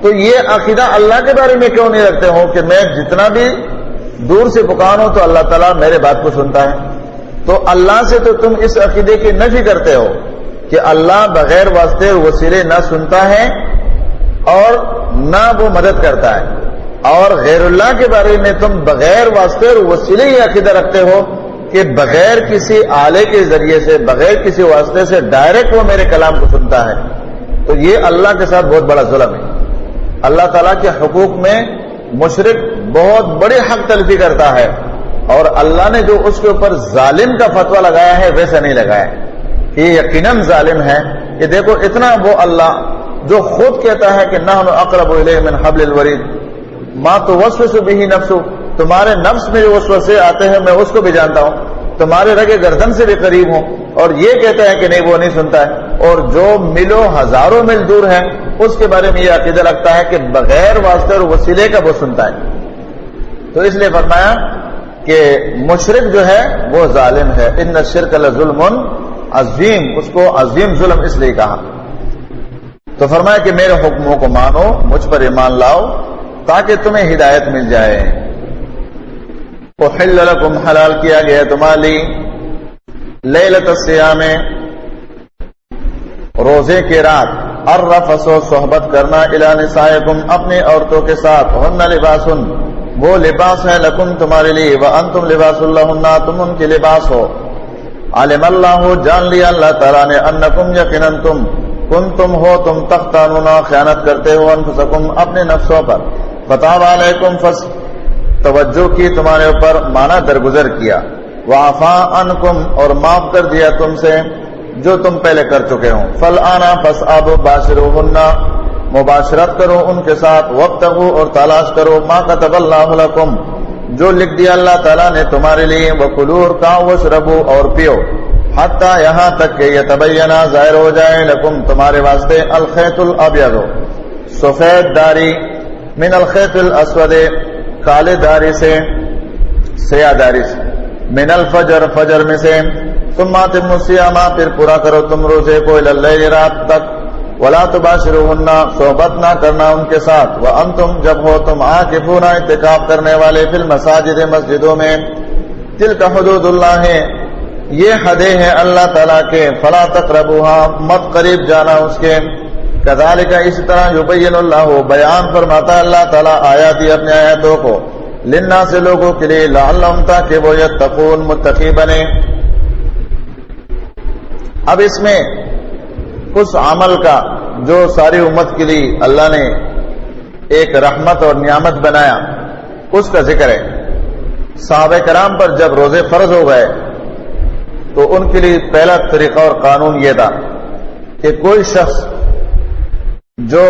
تو یہ عقیدہ اللہ کے بارے میں کیوں نہیں رکھتے ہو کہ میں جتنا بھی دور سے پکاروں تو اللہ تعالیٰ میرے بات کو سنتا ہے؟ تو اللہ سے تو تم اس عقیدے کی نفی کرتے ہو کہ اللہ بغیر واسطے وسیلے نہ سنتا ہے اور نہ وہ مدد کرتا ہے، اور غیر اللہ کے بارے میں تم بغیر واسطے اور وسیلے یہ عقیدہ رکھتے ہو کہ بغیر کسی آلے کے ذریعے سے بغیر کسی واسطے سے ڈائریکٹ وہ میرے کلام کو سنتا ہے. تو یہ اللہ کے ساتھ بہت بڑا ظلم ہے. اللہ تعالیٰ کے حقوق میں مشرک بہت بڑی حق تلفی کرتا ہے، اور اللہ نے جو اس کے اوپر ظالم کا فتویٰ لگایا ہے ویسا نہیں لگایا. یہ یقیناً ظالم ہے کہ دیکھو اتنا وہ اللہ جو خود کہتا ہے کہ نحن اقرب الیہ من حبل الورید ما توسوس به نفس، تمہارے نفس میں جو وسوسے آتے ہیں میں اس کو بھی جانتا ہوں، تمہارے رگے گردن سے بھی قریب ہوں، اور یہ کہتا ہے کہ نہیں وہ نہیں سنتا ہے. اور جو ملوں ہزاروں میل دور ہے اس کے بارے میں یہ عقیدہ رکھتا ہے کہ بغیر واسطے اور وسیلے کا وہ سنتا ہے. تو اس لیے فرمایا کہ مشرک جو ہے وہ ظالم ہے. ان الشرک لظلم عظیم، اس کو عظیم ظلم اس لیے کہا. تو فرمایا کہ میرے حکموں کو مانو، مجھ پر ایمان لاؤ تاکہ تمہیں ہدایت مل جائے. احل لکم، حلال کیا گیا تمہارے لیے، لیلۃ الصیام، روزے کے رات، الرفث، صحبت کرنا، الی نسائکم، اپنی عورتوں کے ساتھ، ہن لباس، وہ لباس ہے، لکم تمہارے لیے، وانتم لباس لہن، تم ان کے لباس ہو. علم اللہ، جان لیا اللہ تعالیٰ نے، انکم یقیناً تم ہو تم تختانون، خیانت کرتے ہو، انفسکم، اپنے نفسوں پر، فتاب علیکم، توجہ کی تمہارے اوپر، مانا درگزر کیا، وعفا عنکم، اور معاف کر دیا تم سے جو تم پہلے کر چکے ہو. فالآن فاسعوا باشروہن، مباشرت کرو ان کے ساتھ، وابتغوا، اور تلاش کرو، ما كتب اللہ لکم، جو لکھ دیا اللہ تعالیٰ نے تمہارے لیے، وکلوا، اور کھاؤ، واشربوا، اور پیو، حتی یہاں تک کہ یتبین، ظاہر ہو جائے، لکم تمہارے واسطے، الخیط الابیض، سفید داری، من الخیط الاسود، کالے داری سے، سیاہ داری سے، من الفجر، فجر میں سے، ثم اتموا الصیام، پھر پورا کرو تم روزے کو، الی اللیل، رات تک، ولا تباشروہن، صحبت نہ کرنا ان کے ساتھ، وانتم، جب ہو تم، عاکفون، اعتکاف کرنے والے، فی المساجد، مسجدوں میں، تلک حدود اللہ، یہ حدیں ہیں اللہ تعالیٰ کے، فلا تقربوها، مت قریب جانا اس کے. کذالک، اسی طرح، یبین اللہ، بیان فرماتا اللہ تعالیٰ آیاتی، اپنے آیاتوں کو، للناس، لوگوں کے لیے، لعلہم، تاکہ وہ یتقون، متقی بنے. اب اس میں اس عمل کا جو ساری امت کے لیے اللہ نے ایک رحمت اور نعمت بنایا اس کا ذکر ہے. صحابہ کرام پر جب روزے فرض ہو گئے تو ان کے لیے پہلا طریقہ اور قانون یہ تھا کہ کوئی شخص جو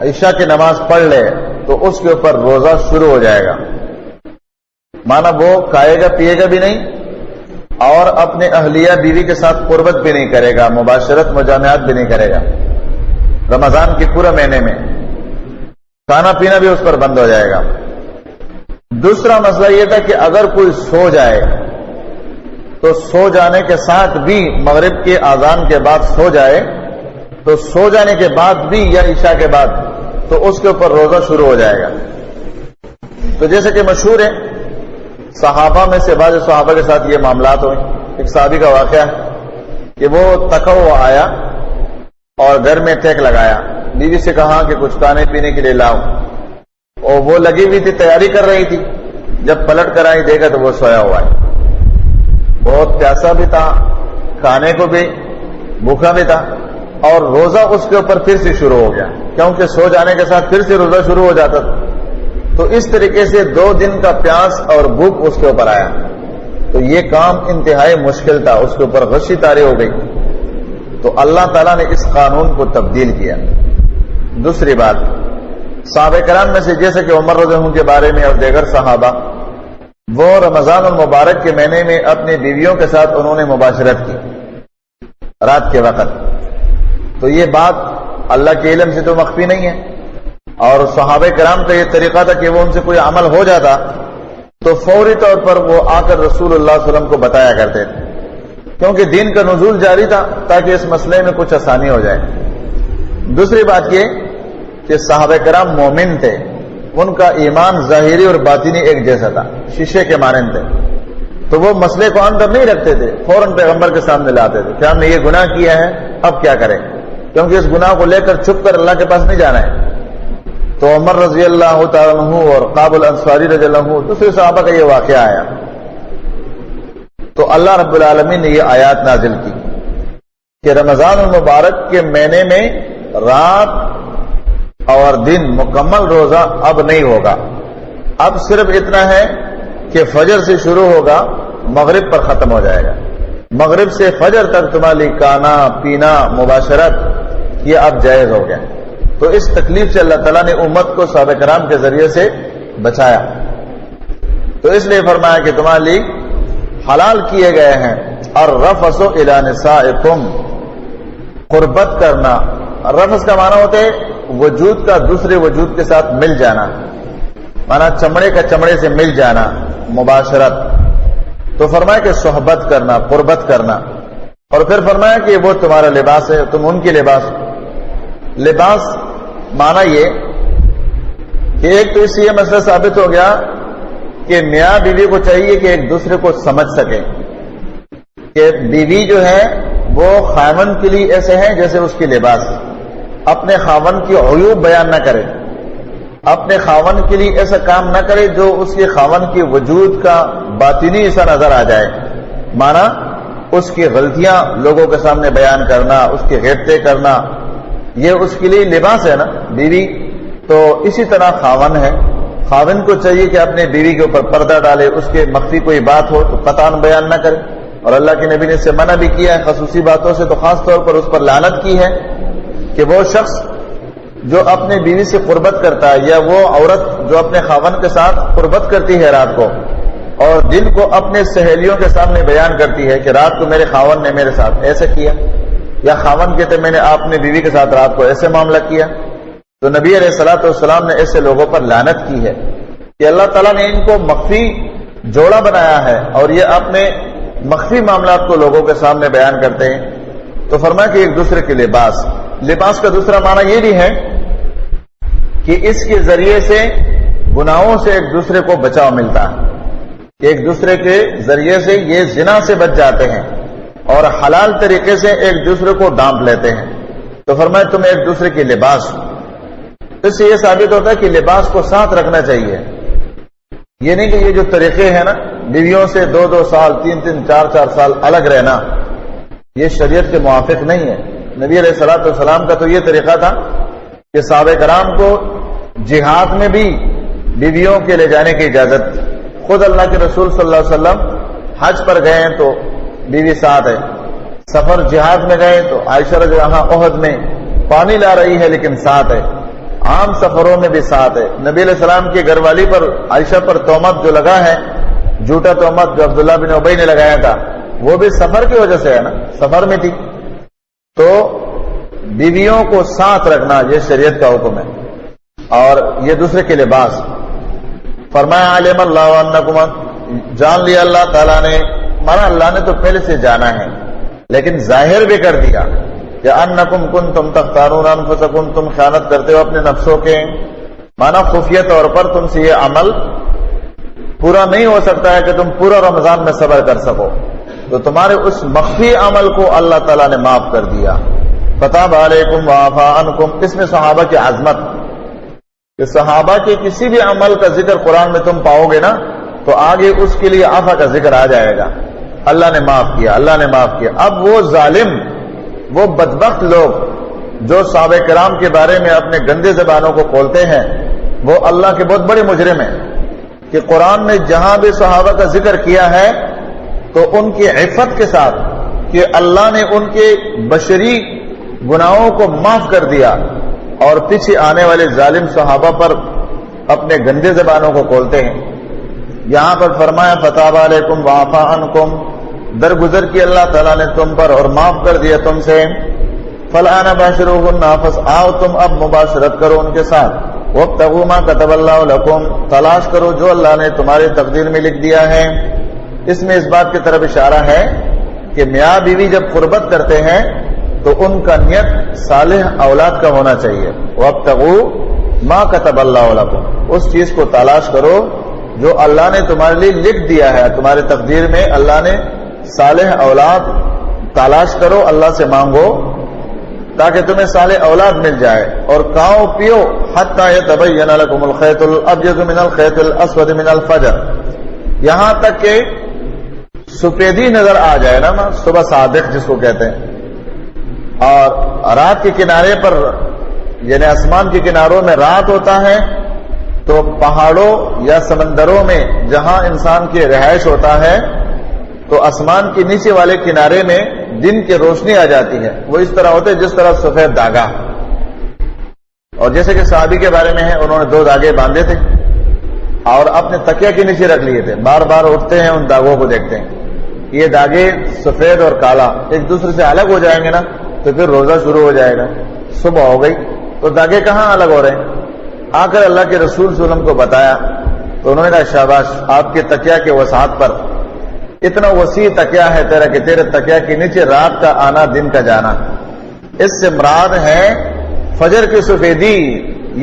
عشاء کی نماز پڑھ لے تو اس کے اوپر روزہ شروع ہو جائے گا. مانا وہ کھائے گا پیے گا بھی نہیں اور اپنے اہلیہ بیوی کے ساتھ قربت بھی نہیں کرے گا، مباشرت مجامعات بھی نہیں کرے گا. رمضان کے پورے مہینے میں کھانا پینا بھی اس پر بند ہو جائے گا. دوسرا مسئلہ یہ تھا کہ اگر کوئی سو جائے تو سو جانے کے ساتھ بھی، مغرب کے اذان کے بعد سو جائے تو سو جانے کے بعد بھی یا عشاء کے بعد تو اس کے اوپر روزہ شروع ہو جائے گا. تو جیسے کہ مشہور ہے صحابہ میں سے بعض صحابہ کے ساتھ یہ معاملات ہوئے. ایک صحابی کا واقعہ ہے کہ وہ تھکا ہوا آیا اور گھر میں ٹیک لگایا، بیوی سے کہا کہ کچھ کھانے پینے کے لیے لاؤ، اور وہ لگی ہوئی تھی، تیاری کر رہی تھی، جب پلٹ کر آئی دیکھا تو وہ سویا ہوا ہے، بہت پیاسا بھی تھا، کھانے کو بھی بھوکا بھی تھا، اور روزہ اس کے اوپر پھر سے شروع ہو گیا، کیونکہ سو جانے کے ساتھ پھر سے روزہ شروع ہو جاتا تھا۔ تو اس طریقے سے 2 دن کا پیاس اور بھوک اس کے اوپر آیا، تو یہ کام انتہائی مشکل تھا، اس کے اوپر غشی طاری ہو گئی، تو اللہ تعالیٰ نے اس قانون کو تبدیل کیا۔ دوسری بات، صحابہ کرام میں سے جیسے کہ عمر رضی اللہ عنہ کے بارے میں اور دیگر صحابہ، وہ رمضان المبارک کے مہینے میں اپنی بیویوں کے ساتھ انہوں نے مباشرت کی رات کے وقت، تو یہ بات اللہ کے علم سے تو مخفی نہیں ہے، اور صحابہ کرام کا یہ طریقہ تھا کہ وہ ان سے کوئی عمل ہو جاتا تو فوری طور پر وہ آ کر رسول اللہ صلی اللہ علیہ وسلم کو بتایا کرتے تھے، کیونکہ دین کا نزول جاری تھا تاکہ اس مسئلے میں کچھ آسانی ہو جائے۔ دوسری بات یہ کہ صحابہ کرام مومن تھے، ان کا ایمان ظاہری اور باطنی ایک جیسا تھا، شیشے کے مانند تھے، تو وہ مسئلے کو اندر نہیں رکھتے تھے، فوراً پیغمبر کے سامنے لاتے تھے کہ ہم نے یہ گناہ کیا ہے، اب کیا کریں، کیونکہ اس گناہ کو لے کر چھپ کر اللہ کے پاس نہیں جانا ہے۔ تو عمر رضی اللہ تعالیٰ عنہ اور قاب الانصاری رضی اللہ عنہ، دوسرے صحابہ کا یہ واقعہ آیا، تو اللہ رب العالمین نے یہ آیات نازل کی کہ رمضان المبارک کے مہینے میں رات اور دن مکمل روزہ اب نہیں ہوگا، اب صرف اتنا ہے کہ فجر سے شروع ہوگا، مغرب پر ختم ہو جائے گا، مغرب سے فجر تک تمہاری کھانا پینا مباشرت یہ اب جائز ہو گیا۔ تو اس تکلیف سے اللہ تعالیٰ نے امت کو صحابہ کرام کے ذریعے سے بچایا، تو اس لیے فرمایا کہ تمہارے لیے حلال کیے گئے ہیں الرفث الی نسائکم، قربت کرنا، رفث کا معنی ہوتا ہے وجود کا دوسرے وجود کے ساتھ مل جانا، مانا چمڑے کا چمڑے سے مل جانا، مباشرت، تو فرمایا کہ صحبت کرنا، قربت کرنا، اور پھر فرمایا کہ وہ تمہارا لباس ہے، تم ان کی لباس۔ لباس مانا یہ کہ ایک تو اس سے یہ مسئلہ ثابت ہو گیا کہ میاں بیوی کو چاہیے کہ ایک دوسرے کو سمجھ سکیں، کہ بیوی جو ہے وہ خاوند کے لیے ایسے ہیں جیسے اس کی لباس، اپنے خاوند کی عیوب بیان نہ کرے، اپنے خاوند کے لیے ایسا کام نہ کرے جو اس کے خاوند کے وجود کا باطنی ایسا نظر آ جائے، مانا اس کی غلطیاں لوگوں کے سامنے بیان کرنا، اس کی غیبتیں کرنا، یہ اس کے لیے لباس ہے نا بیوی۔ تو اسی طرح خاوند ہے، خاوند کو چاہیے کہ اپنے بیوی کے اوپر پردہ ڈالے، اس کے مخفی کوئی بات ہو تو قطعاً بیان نہ کرے، اور اللہ کے نبی نے اس سے منع بھی کیا ہے خصوصی باتوں سے، تو خاص طور پر اس پر لعنت کی ہے کہ وہ شخص جو اپنے بیوی سے قربت کرتا ہے، یا وہ عورت جو اپنے خاوند کے ساتھ قربت کرتی ہے رات کو اور دن کو اپنے سہیلیوں کے سامنے بیان کرتی ہے کہ رات کو میرے خاوند نے میرے ساتھ ایسا کیا، یا خاوند کہتے میں نے اپنے بیوی کے ساتھ رات کو ایسے معاملہ کیا، تو نبی علیہ الصلوۃ والسلام نے ایسے لوگوں پر لعنت کی ہے کہ اللہ تعالیٰ نے ان کو مخفی جوڑا بنایا ہے اور یہ اپنے مخفی معاملات کو لوگوں کے سامنے بیان کرتے ہیں۔ تو فرمایا کہ ایک دوسرے کے لباس، لباس کا دوسرا معنی یہ بھی ہے کہ اس کے ذریعے سے گناہوں سے ایک دوسرے کو بچاؤ ملتا ہے، کہ ایک دوسرے کے ذریعے سے یہ زنا سے بچ جاتے ہیں اور حلال طریقے سے ایک دوسرے کو ڈانپ لیتے ہیں۔ تو فرمایا تم ایک دوسرے کے لباس، اس سے یہ ثابت ہوتا ہے کہ لباس کو ساتھ رکھنا چاہیے، یہ نہیں کہ یہ جو طریقے ہیں نا بیویوں سے 2-2 سال 3-3 4-4 سال الگ رہنا، یہ شریعت کے موافق نہیں ہے۔ نبی علیہ الصلوۃ والسلام کا تو یہ طریقہ تھا کہ صحابہ کرام کو جہاد میں بھی بیویوں کے لے جانے کی اجازت، خود اللہ کے رسول صلی اللہ علیہ وسلم حج پر گئے ہیں تو بیوی ساتھ ہے، سفر جہاد میں گئے تو عائشہ رضی اللہ عنہا عہد میں پانی لا رہی ہے لیکن ساتھ ہے، عام سفروں میں بھی ساتھ ہے۔ نبی علیہ السلام کی گھر والی پر عائشہ پر تہمت جو لگا ہے، جھوٹا تہمت جو عبداللہ بن ابی نے لگایا تھا، وہ بھی سفر کی وجہ سے ہے نا، سفر میں تھی۔ تو بیویوں کو ساتھ رکھنا یہ شریعت کا حکم ہے، اور یہ دوسرے کے لباس۔ فرمایا علم اللہ انکم، جان لیا اللہ تعالیٰ نے، مانا اللہ نے تو پہلے سے جانا ہے لیکن ظاہر بھی کر دیا کہ انکم کنتم تختارون انفسکم، تم خیانت کرتے ہو اپنے نفسوں کے، مانا خفیہ طور پر تم سے یہ عمل پورا نہیں ہو سکتا ہے کہ تم پورا رمضان میں صبر کر سکو، تو تمہارے اس مخفی عمل کو اللہ تعالیٰ نے معاف کر دیا. فتاب علیکم وعفا عنکم، اس میں صحابہ کی عظمت کہ صحابہ کے کسی بھی عمل کا ذکر قرآن میں تم پاؤ گے نا تو آگے اس کے لیے عفا کا ذکر آ جائے گا. اللہ نے معاف کیا، اللہ نے معاف کیا. اب وہ ظالم، وہ بدبخت لوگ جو صحابہ کرام کے بارے میں اپنے گندے زبانوں کو کھولتے ہیں، وہ اللہ کے بہت بڑے مجرم ہیں کہ قرآن میں جہاں بھی صحابہ کا ذکر کیا ہے تو ان کی عفت کے ساتھ کہ اللہ نے ان کے بشری گناہوں کو معاف کر دیا، اور پیچھے آنے والے ظالم صحابہ پر اپنے گندے زبانوں کو کھولتے ہیں. یہاں پر فرمایا فتاب علیکم وعفا عنکم، درگزر کی اللہ تعالیٰ نے تم پر اور معاف کر دیا تم سے. فالآن باشروہن، پس آؤ تم اب مباشرت کرو ان کے ساتھ. وابتغوا ما كتب اللہ لکم، تلاش کرو جو اللہ نے تمہاری تقدیر میں لکھ دیا ہے. اس میں اس بات کی طرف اشارہ ہے کہ میاں بیوی جب قربت کرتے ہیں تو ان کا نیت صالح اولاد کا ہونا چاہیے. وابتغوا ما كتب اللہ لکم، اس چیز کو تلاش کرو جو اللہ نے تمہارے لیے لکھ دیا ہے. تمہاری تقدیر میں اللہ نے صالح اولاد تلاش کرو، اللہ سے مانگو تاکہ تمہیں صالح اولاد مل جائے. اور کھاؤ پیو حتی یتبین لکم الخیط الابیض من الخیط الاسود من الفجر، یہاں تک کہ سفیدی نظر آ جائے نا، صبح صادق جس کو کہتے ہیں. اور رات کے کنارے پر یعنی آسمان کے کناروں میں رات ہوتا ہے تو پہاڑوں یا سمندروں میں جہاں انسان کی رہائش ہوتا ہے تو آسمان کے نیچے والے کنارے میں دن کی روشنی آ جاتی ہے. وہ اس طرح ہوتے جس طرح سفید دھاگا. اور جیسے کہ صحابی کے بارے میں ہے، انہوں نے 2 دھاگے باندھے تھے اور اپنے تکیہ کے نیچے رکھ لیے تھے. بار بار اٹھتے ہیں ان دھاگوں کو دیکھتے ہیں. یہ دھاگے سفید اور کالا ایک دوسرے سے الگ ہو جائیں گے نا تو پھر روزہ شروع ہو جائے گا. صبح ہو گئی تو دھاگے کہاں الگ ہو رہے ہیں. آ کر اللہ کے رسول صلی اللہ علیہ وسلم کو بتایا تو انہوں نے کہا شاباش، آپ کے تکیہ کے وسعت پر اتنا وسیع تکیہ ہے تیرا کہ تیرے تکیہ کے نیچے رات کا آنا دن کا جانا. اس سے مراد ہے فجر کی سفیدی.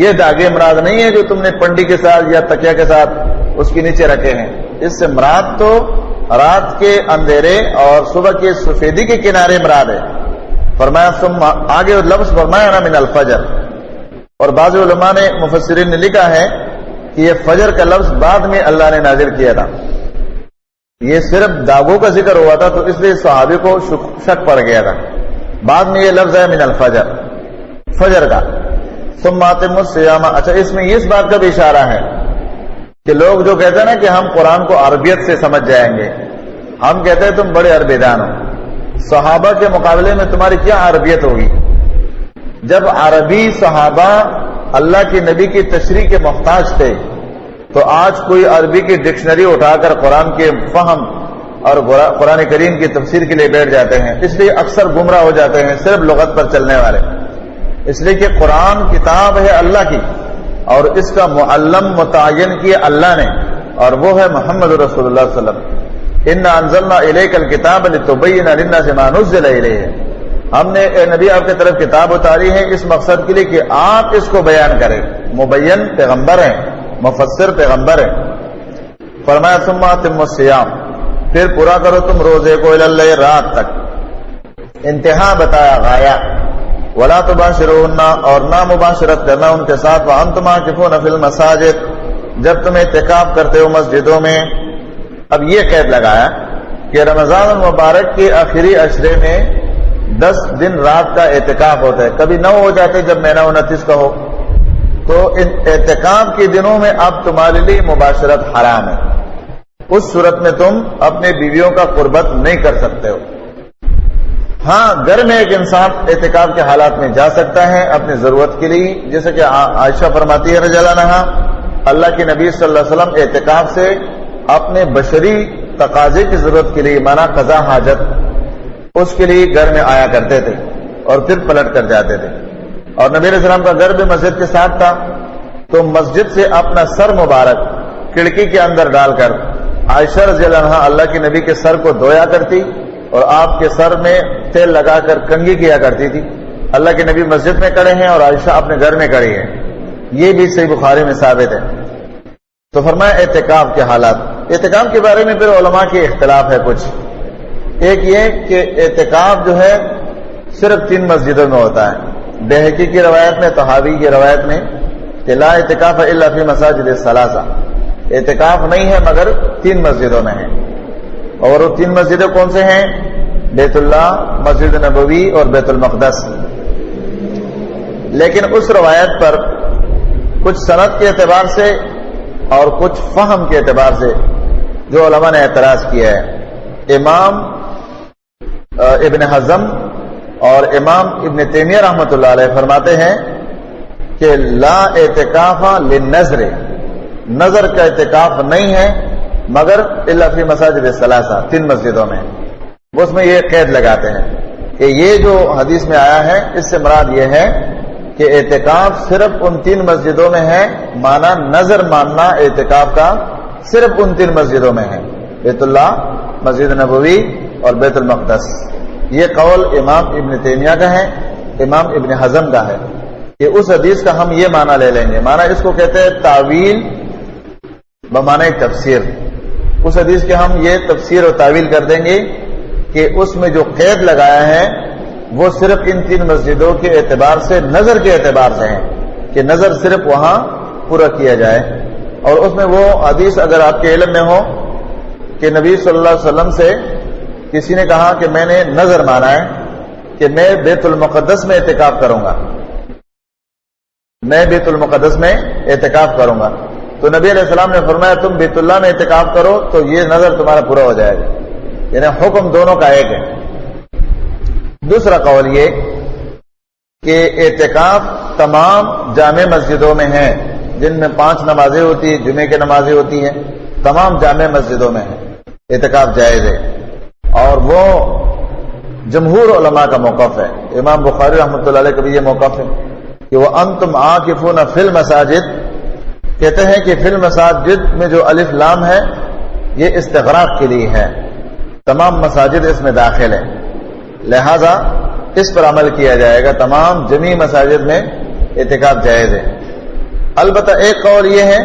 یہ دھاگے مراد نہیں ہے جو تم نے پنڈی کے ساتھ یا تکیہ کے ساتھ اس کے نیچے رکھے ہیں. اس سے مراد تو رات کے اندھیرے اور صبح کی سفیدی کے کنارے مراد ہے. فرمایا ثم، آگے لفظ فرمایا نا من الفجر. اور بعض علماء نے مفسرین نے لکھا ہے کہ یہ فجر کا لفظ بعد میں اللہ نے نازل کیا تھا. یہ صرف داغوں کا ذکر ہوا تھا تو اس لیے صحابی کو شک پڑ گیا تھا. بعد میں یہ لفظ ہے من الفجر، فجر کا. ثم اتموا الصیام، اچھا اس میں اس بات کا بھی اشارہ ہے کہ لوگ جو کہتے ہیں نا کہ ہم قرآن کو عربیت سے سمجھ جائیں گے، ہم کہتے ہیں تم بڑے عربی دان ہو. صحابہ کے مقابلے میں تمہاری کیا عربیت ہوگی؟ جب عربی صحابہ اللہ کے نبی کی تشریح کے محتاج تھے تو آج کوئی عربی کی ڈکشنری اٹھا کر قرآن کے فہم اور قرآن کریم کی تفسیر کے لیے بیٹھ جاتے ہیں. اس لیے اکثر گمراہ ہو جاتے ہیں صرف لغت پر چلنے والے. اس لیے کہ قرآن کتاب ہے اللہ کی اور اس کا معلم متعین کیا اللہ نے، اور وہ ہے محمد رسول اللہ صلی اللہ علیہ وسلم. انا انزلنا الیک الکتاب لتبین للناس ما نزل الیہم، ہم نے اے نبی آپ کی طرف کتاب اتاری ہے اس مقصد کے لیے کہ آپ اس کو بیان کریں. مبین پیغمبر ہیں، مفسر پیغمبر ہیں. فرمایا ثم اتموا الصیام، پھر پورا کرو تم روزے کو الی اللیل، رات تک. انتہا بتایا غایہ. ولا تباشرون، اور نہ مباشرت کرنا ان کے ساتھ. وانتم عاکفون فی المساجد، جب تم اعتکاف کرتے ہو مسجدوں میں. اب یہ قید لگایا کہ رمضان المبارک کے آخری عشرے میں 10 دن رات کا اعتکاف ہوتا ہے. کبھی 9 ہو جاتے جب مہینہ 29 کا ہو. تو ان اعتکاف کے دنوں میں اب تمہارے لیے مباشرت حرام ہے. اس صورت میں تم اپنے بیویوں کا قربت نہیں کر سکتے ہو. ہاں گھر میں ایک انسان اعتکاف کے حالات میں جا سکتا ہے اپنی ضرورت کے لیے، جیسے کہ عائشہ فرماتی ہے رضی اللہ عنہا، اللہ کے نبی صلی اللہ علیہ وسلم اعتکاف سے اپنے بشری تقاضے کی ضرورت کے لیے، مانا قضا حاجت، اس کے لیے گھر میں آیا کرتے تھے اور پھر پلٹ کر جاتے تھے. اور نبی علیہ السلام کا گھر بھی مسجد کے ساتھ تھا تو مسجد سے اپنا سر مبارک کھڑکی کے اندر ڈال کر عائشہ رضی اللہ عنہا اللہ کے نبی کے سر کو دھویا کرتی اور آپ کے سر میں تیل لگا کر کنگھی کیا کرتی تھی. اللہ کے نبی مسجد میں کھڑے ہیں اور عائشہ اپنے گھر میں کھڑی ہے. یہ بھی صحیح بخاری میں ثابت ہے. تو فرمایا اعتکاف کے حالات. اعتکاف کے بارے میں پھر علماء کے اختلاف ہے کچھ. ایک یہ کہ اعتکاف جو ہے صرف 3 مسجدوں میں ہوتا ہے. بہقی کی روایت میں، طحاوی کی روایت میں کہ لا اعتکاف الا فی مساجد الثلاثہ، اعتکاف نہیں ہے مگر 3 مسجدوں میں ہے. اور وہ 3 مسجدیں کون سے ہیں؟ بیت اللہ، مسجد نبوی اور بیت المقدس. لیکن اس روایت پر کچھ سند کے اعتبار سے اور کچھ فہم کے اعتبار سے جو علماء نے اعتراض کیا ہے. امام ابن حزم اور امام ابن تیمیہ رحمۃ اللہ علیہ فرماتے ہیں کہ لا اعتکاف للنذر، نظر کا اعتکاف نہیں ہے مگر الا فی مساجد الثلاثہ، 3 مسجدوں میں. اس میں یہ قید لگاتے ہیں کہ یہ جو حدیث میں آیا ہے اس سے مراد یہ ہے کہ اعتکاف صرف ان 3 مسجدوں میں ہے، مانا نظر ماننا اعتکاف کا صرف ان 3 مسجدوں میں ہے، بیت اللہ، مسجد نبوی اور بیت المقدس. یہ قول امام ابن تیمیہ کا ہے، امام ابن حزم کا ہے کہ اس حدیث کا ہم یہ معنی لے لیں گے. معنی اس کو کہتے ہیں تعویل بمعنی تفسیر. اس حدیث کے ہم یہ تفسیر اور تعویل کر دیں گے کہ اس میں جو قید لگایا ہے وہ صرف ان 3 مسجدوں کے اعتبار سے، نظر کے اعتبار سے ہیں کہ نظر صرف وہاں پورا کیا جائے. اور اس میں وہ حدیث اگر آپ کے علم میں ہو کہ نبی صلی اللہ علیہ وسلم سے کسی نے کہا کہ میں نے نظر مانا ہے کہ میں بیت المقدس میں اعتکاف کروں گا، میں بیت المقدس میں اعتکاف کروں گا، تو نبی علیہ السلام نے فرمایا تم بیت اللہ میں اعتکاف کرو تو یہ نظر تمہارا پورا ہو جائے گا. یعنی حکم دونوں کا ایک ہے. دوسرا قول یہ کہ اعتکاف تمام جامع مسجدوں میں ہے جن میں 5 نمازیں ہوتی ہیں، جمعے کی نمازیں ہوتی ہیں، تمام جامع مسجدوں میں ہے اعتکاف جائز ہے. اور وہ جمہور علماء کا موقف ہے. امام بخاری رحمۃ اللہ علیہ کا بھی یہ موقف ہے کہ وہ انتم عاکفون فی المساجد، کہتے ہیں کہ فی المساجد میں جو الف لام ہے یہ استغراق کے لیے ہے، تمام مساجد اس میں داخل ہے، لہذا اس پر عمل کیا جائے گا. تمام جمیع مساجد میں اعتکاف جائز ہے. البتہ ایک قول یہ ہے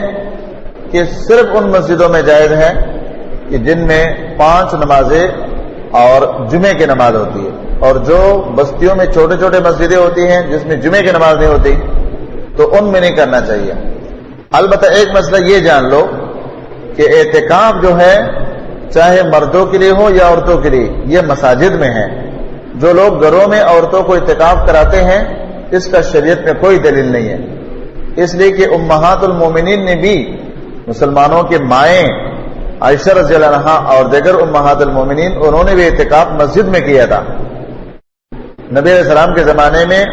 کہ صرف ان مسجدوں میں جائز ہے کہ جن میں 5 نمازیں اور جمعے کی نماز ہوتی ہے، اور جو بستیوں میں چھوٹے چھوٹے مسجدیں ہوتی ہیں جس میں جمعے کی نماز نہیں ہوتی تو ان میں نہیں کرنا چاہیے. البتہ ایک مسئلہ یہ جان لو کہ اعتکاف جو ہے چاہے مردوں کے لیے ہو یا عورتوں کے لیے یہ مساجد میں ہے. جو لوگ گھروں میں عورتوں کو اعتکاف کراتے ہیں اس کا شریعت میں کوئی دلیل نہیں ہے، اس لیے کہ امہات المومنین نے بھی، مسلمانوں کے مائیں عائشہ رضی اللہ عنہا اور دیگر امہات المومنین، انہوں نے بھی اعتکاف مسجد میں کیا تھا. نبی علیہ السلام کے زمانے میں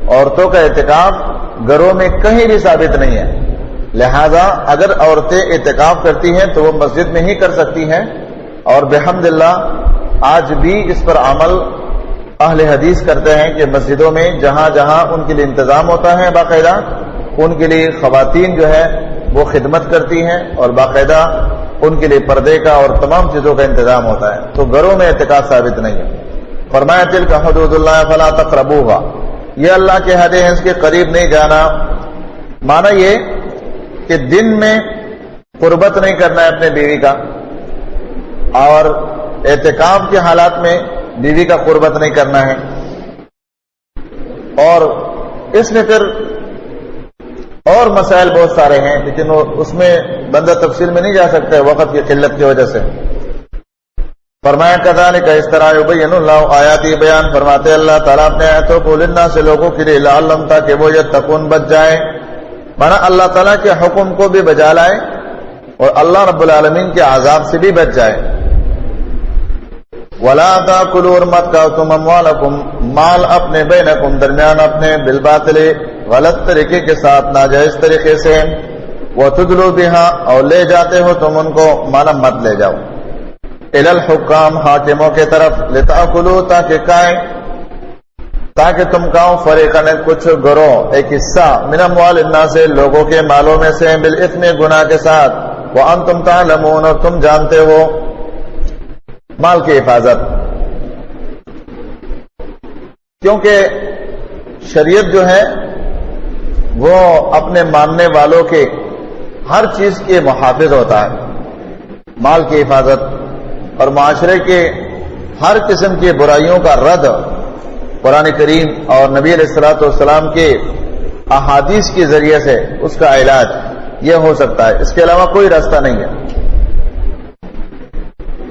عورتوں کا اعتکاف گھروں میں کہیں بھی ثابت نہیں ہے، لہذا اگر عورتیں اعتکاف کرتی ہیں تو وہ مسجد میں ہی کر سکتی ہیں. اور بحمداللہ آج بھی اس پر عمل اہل حدیث کرتے ہیں کہ مسجدوں میں جہاں جہاں ان کے لیے انتظام ہوتا ہے باقاعدہ، ان کے لیے خواتین جو ہے وہ خدمت کرتی ہیں اور باقاعدہ ان کے لیے پردے کا اور تمام چیزوں کا انتظام ہوتا ہے، تو گھروں میں اعتکاف ثابت نہیں ہے. فرمایا تلک حدود اللہ فلا تقربوها، یہ اللہ کے حد ہیں اس کے قریب نہیں جانا. معنی یہ کہ دن میں قربت نہیں کرنا ہے اپنے بیوی کا، اور اعتکاف کے حالات میں بیوی کا قربت نہیں کرنا ہے. اور اس میں پھر اور مسائل بہت سارے ہیں لیکن اس میں بندہ تفصیل میں نہیں جا سکتا ہے وقت کی قلت کی وجہ سے. فرمایا کذالک، اس طرح یبین اللہ آیاتی، بیان فرماتے اللہ تعالیٰ اپنے آیتوں کو للناس سے لوگوں کے لیے، لعلہم تاکہ وہ یتقون بچ جائے، مانا اللہ تعالیٰ کے حکم کو بھی بجا لائے اور اللہ رب العالمین کے عذاب سے بھی بچ جائے. ولا تاکلوا، اور مت کھاؤ تم اموالکم، مال اپنے، بینکم، درمیان اپنے، بالباطل، غلط طریقے کے ساتھ، ناجائز طریقے سے، وتدلوا بها، اور لے جاتے ہو تم ان کو، مانا مت لے جاؤ، الی الحکام، حاکموں کے طرف، لتاکلوا، تاکہ کھائیں، تاکہ تم کھاؤ، فریقاً کچھ گروہ، ایک حصہ، من اموال الناس، لوگوں کے مالوں میں سے، بالاثم، گناہ کے ساتھ، وانتم تعلمون، اور تم جانتے ہو. مال کی حفاظت، کیونکہ شریعت جو ہے وہ اپنے ماننے والوں کے ہر چیز کے محافظ ہوتا ہے. مال کی حفاظت اور معاشرے کے ہر قسم کی برائیوں کا رد قرآن کریم اور نبی علیہ الصلوۃ والسلام کے احادیث کے ذریعے سے اس کا علاج یہ ہو سکتا ہے، اس کے علاوہ کوئی راستہ نہیں ہے۔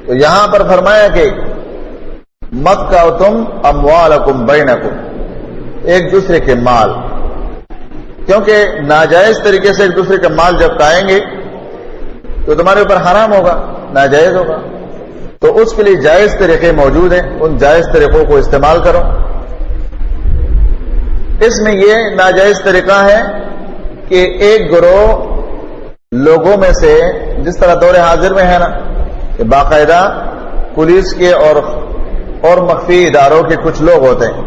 تو یہاں پر فرمایا کہ مت کھاؤ تم اموالکم بینکم، ایک دوسرے کے مال، کیونکہ ناجائز طریقے سے ایک دوسرے کا مال جب کھائیں گے تو تمہارے اوپر حرام ہوگا، ناجائز ہوگا۔ تو اس کے لیے جائز طریقے موجود ہیں، ان جائز طریقوں کو استعمال کرو۔ اس میں یہ ناجائز طریقہ ہے کہ ایک گروہ لوگوں میں سے، جس طرح دور حاضر میں ہے نا کہ باقاعدہ پولیس کے اور مخفی اداروں کے کچھ لوگ ہوتے ہیں،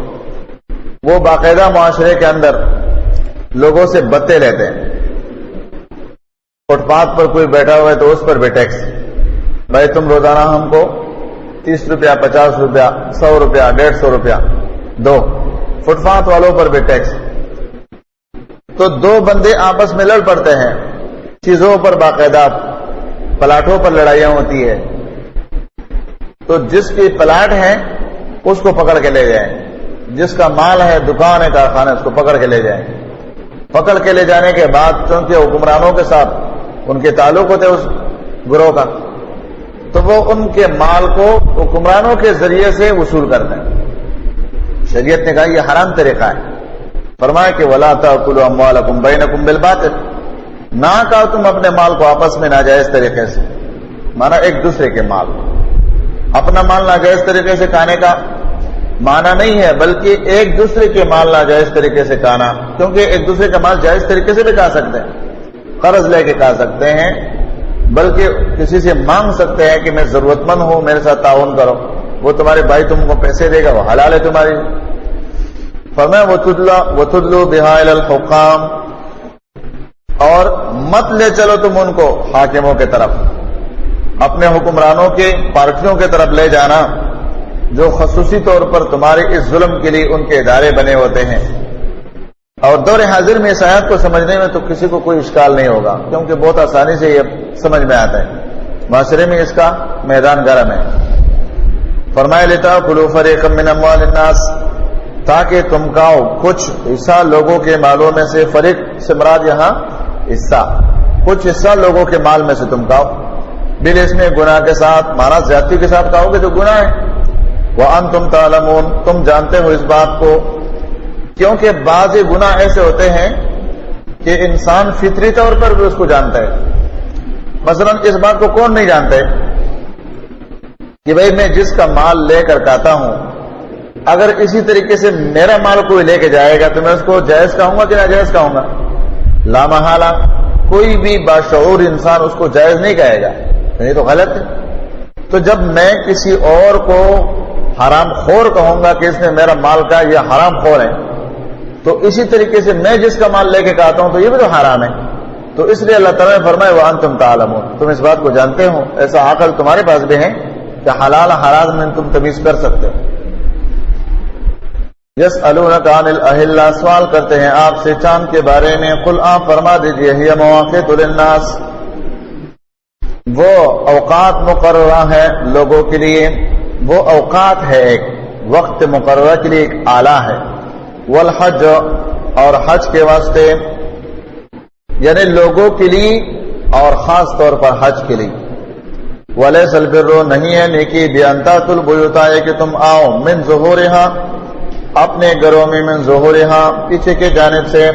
وہ باقاعدہ معاشرے کے اندر لوگوں سے بتے لیتے ہیں۔ فٹ پاتھ پر کوئی بیٹھا ہوا ہے تو اس پر بھی ٹیکس، بھائی تم روزانہ ہم کو 30 روپیہ 50 روپیہ 100 روپیہ 150 روپیہ دو، فٹ پاتھ والوں پر بھی ٹیکس۔ تو دو بندے آپس میں لڑ پڑتے ہیں، چیزوں پر باقاعدہ پلاٹوں پر لڑائیاں ہوتی ہے، تو جس کی پلاٹ ہے اس کو پکڑ کے لے جائیں، جس کا مال ہے، دکان ہے، کارخانہ، اس کو پکڑ کے لے جائیں۔ پکڑ کے لے جانے کے بعد چونکہ حکمرانوں کے ساتھ ان کے تعلق ہوتے اس گروہ کا، تو وہ ان کے مال کو حکمرانوں کے ذریعے سے وصول کرتے ہیں۔ شریعت نے کہا یہ حرام طریقہ ہے، فرمایا کہ وَلَا تَأْكُلُوا أَمْوَالَكُمْ بَيْنَكُمْ بِالْبَاطِلِ، نہ کہا تم اپنے مال کو آپس میں ناجائز طریقے سے، مانا ایک دوسرے کے مال، اپنا مال ناجائز طریقے سے کھانے کا معنی نہیں ہے، بلکہ ایک دوسرے کے مال ناجائز طریقے سے کھانا، کیونکہ ایک دوسرے کا مال جائز طریقے سے بھی کھا سکتے ہیں، قرض لے کے کھا سکتے ہیں، بلکہ کسی سے مانگ سکتے ہیں کہ میں ضرورت مند ہوں، میرے ساتھ تعاون کرو، وہ تمہارے بھائی تم کو پیسے دے گا، وہ حلال ہے تمہاری۔ فرمایا وَتُدْلُوا بِهَا إِلَى الْحُكَّامِ، اور مت لے چلو تم ان کو حاکموں کے طرف، اپنے حکمرانوں کے پارٹیوں کے طرف لے جانا، جو خصوصی طور پر تمہارے اس ظلم کے لیے ان کے ادارے بنے ہوتے ہیں۔ اور دور حاضر میں اس آیات کو سمجھنے میں تو کسی کو کوئی اشکال نہیں ہوگا، کیونکہ بہت آسانی سے یہ سمجھ میں آتا ہے، معاشرے میں اس کا میدان گرم ہے۔ فرمایا لِتَأْكُلُوا فَرِيقًا مِّنْ أَمْوَالِ النَّاسِ، تاکہ تم کھاؤ کچھ حصہ لوگوں کے مالوں میں سے، فریق سے مراد یہاں حصہ، کچھ حصہ لوگوں کے مال میں سے تم کھاؤ، بالاسم گناہ کے ساتھ، مانا زیادتی کے ساتھ کھاؤ گے تو گناہ ہے۔ وَأَنْتُمْ تَعْلَمُونَ، تم جانتے ہو اس بات کو، کیونکہ بعض گناہ ایسے ہوتے ہیں کہ انسان فطری طور پر بھی اس کو جانتا ہے۔ مثلا اس بات کو کون نہیں جانتا ہے کہ بھئی میں جس کا مال لے کر کھاتا ہوں، اگر اسی طریقے سے میرا مال کوئی لے کے جائے گا تو میں اس کو جائز کہوں گا کہ ناجائز کہوں گا؟ لا محالہ کوئی بھی باشعور انسان اس کو جائز نہیں کہے گا، یہ تو غلط ہے۔ تو جب میں کسی اور کو حرام خور کہوں گا کہ اس نے میرا مال کا یہ حرام خور ہے، تو اسی طریقے سے میں جس کا مال لے کے کہتا ہوں تو یہ بھی تو حرام ہے۔ تو اس لیے اللہ تعالیٰ نے فرمایا وَأَنْتُمْ تَعْلَمُونَ، تم اس بات کو جانتے ہو، ایسا عقل تمہارے پاس بھی ہے کہ حلال حرام میں تم تمیز کر سکتے ہو۔ یسألونک عن الأہلہ، سوال کرتے ہیں آپ سے چاند کے بارے میں، قل آپ فرما دیجئے ہی مواقیت للناس، وہ اوقات مقررہ ہے لوگوں کے لیے، وہ اوقات ہے ایک وقت مقررہ کے لیے ایک آلہ ہے، والحج اور حج کے واسطے، یعنی لوگوں کے لیے اور خاص طور پر حج کے لیے۔ وَلَيْسَ الْبِرُّ، نہیں ہے نیکی، بِأَن تَأْتُوا الْبُيُوتَ، کہ تم آؤ، من ظہورہا، اپنے گھروں میں، من ظہورہا، پیچھے کے جانب سے،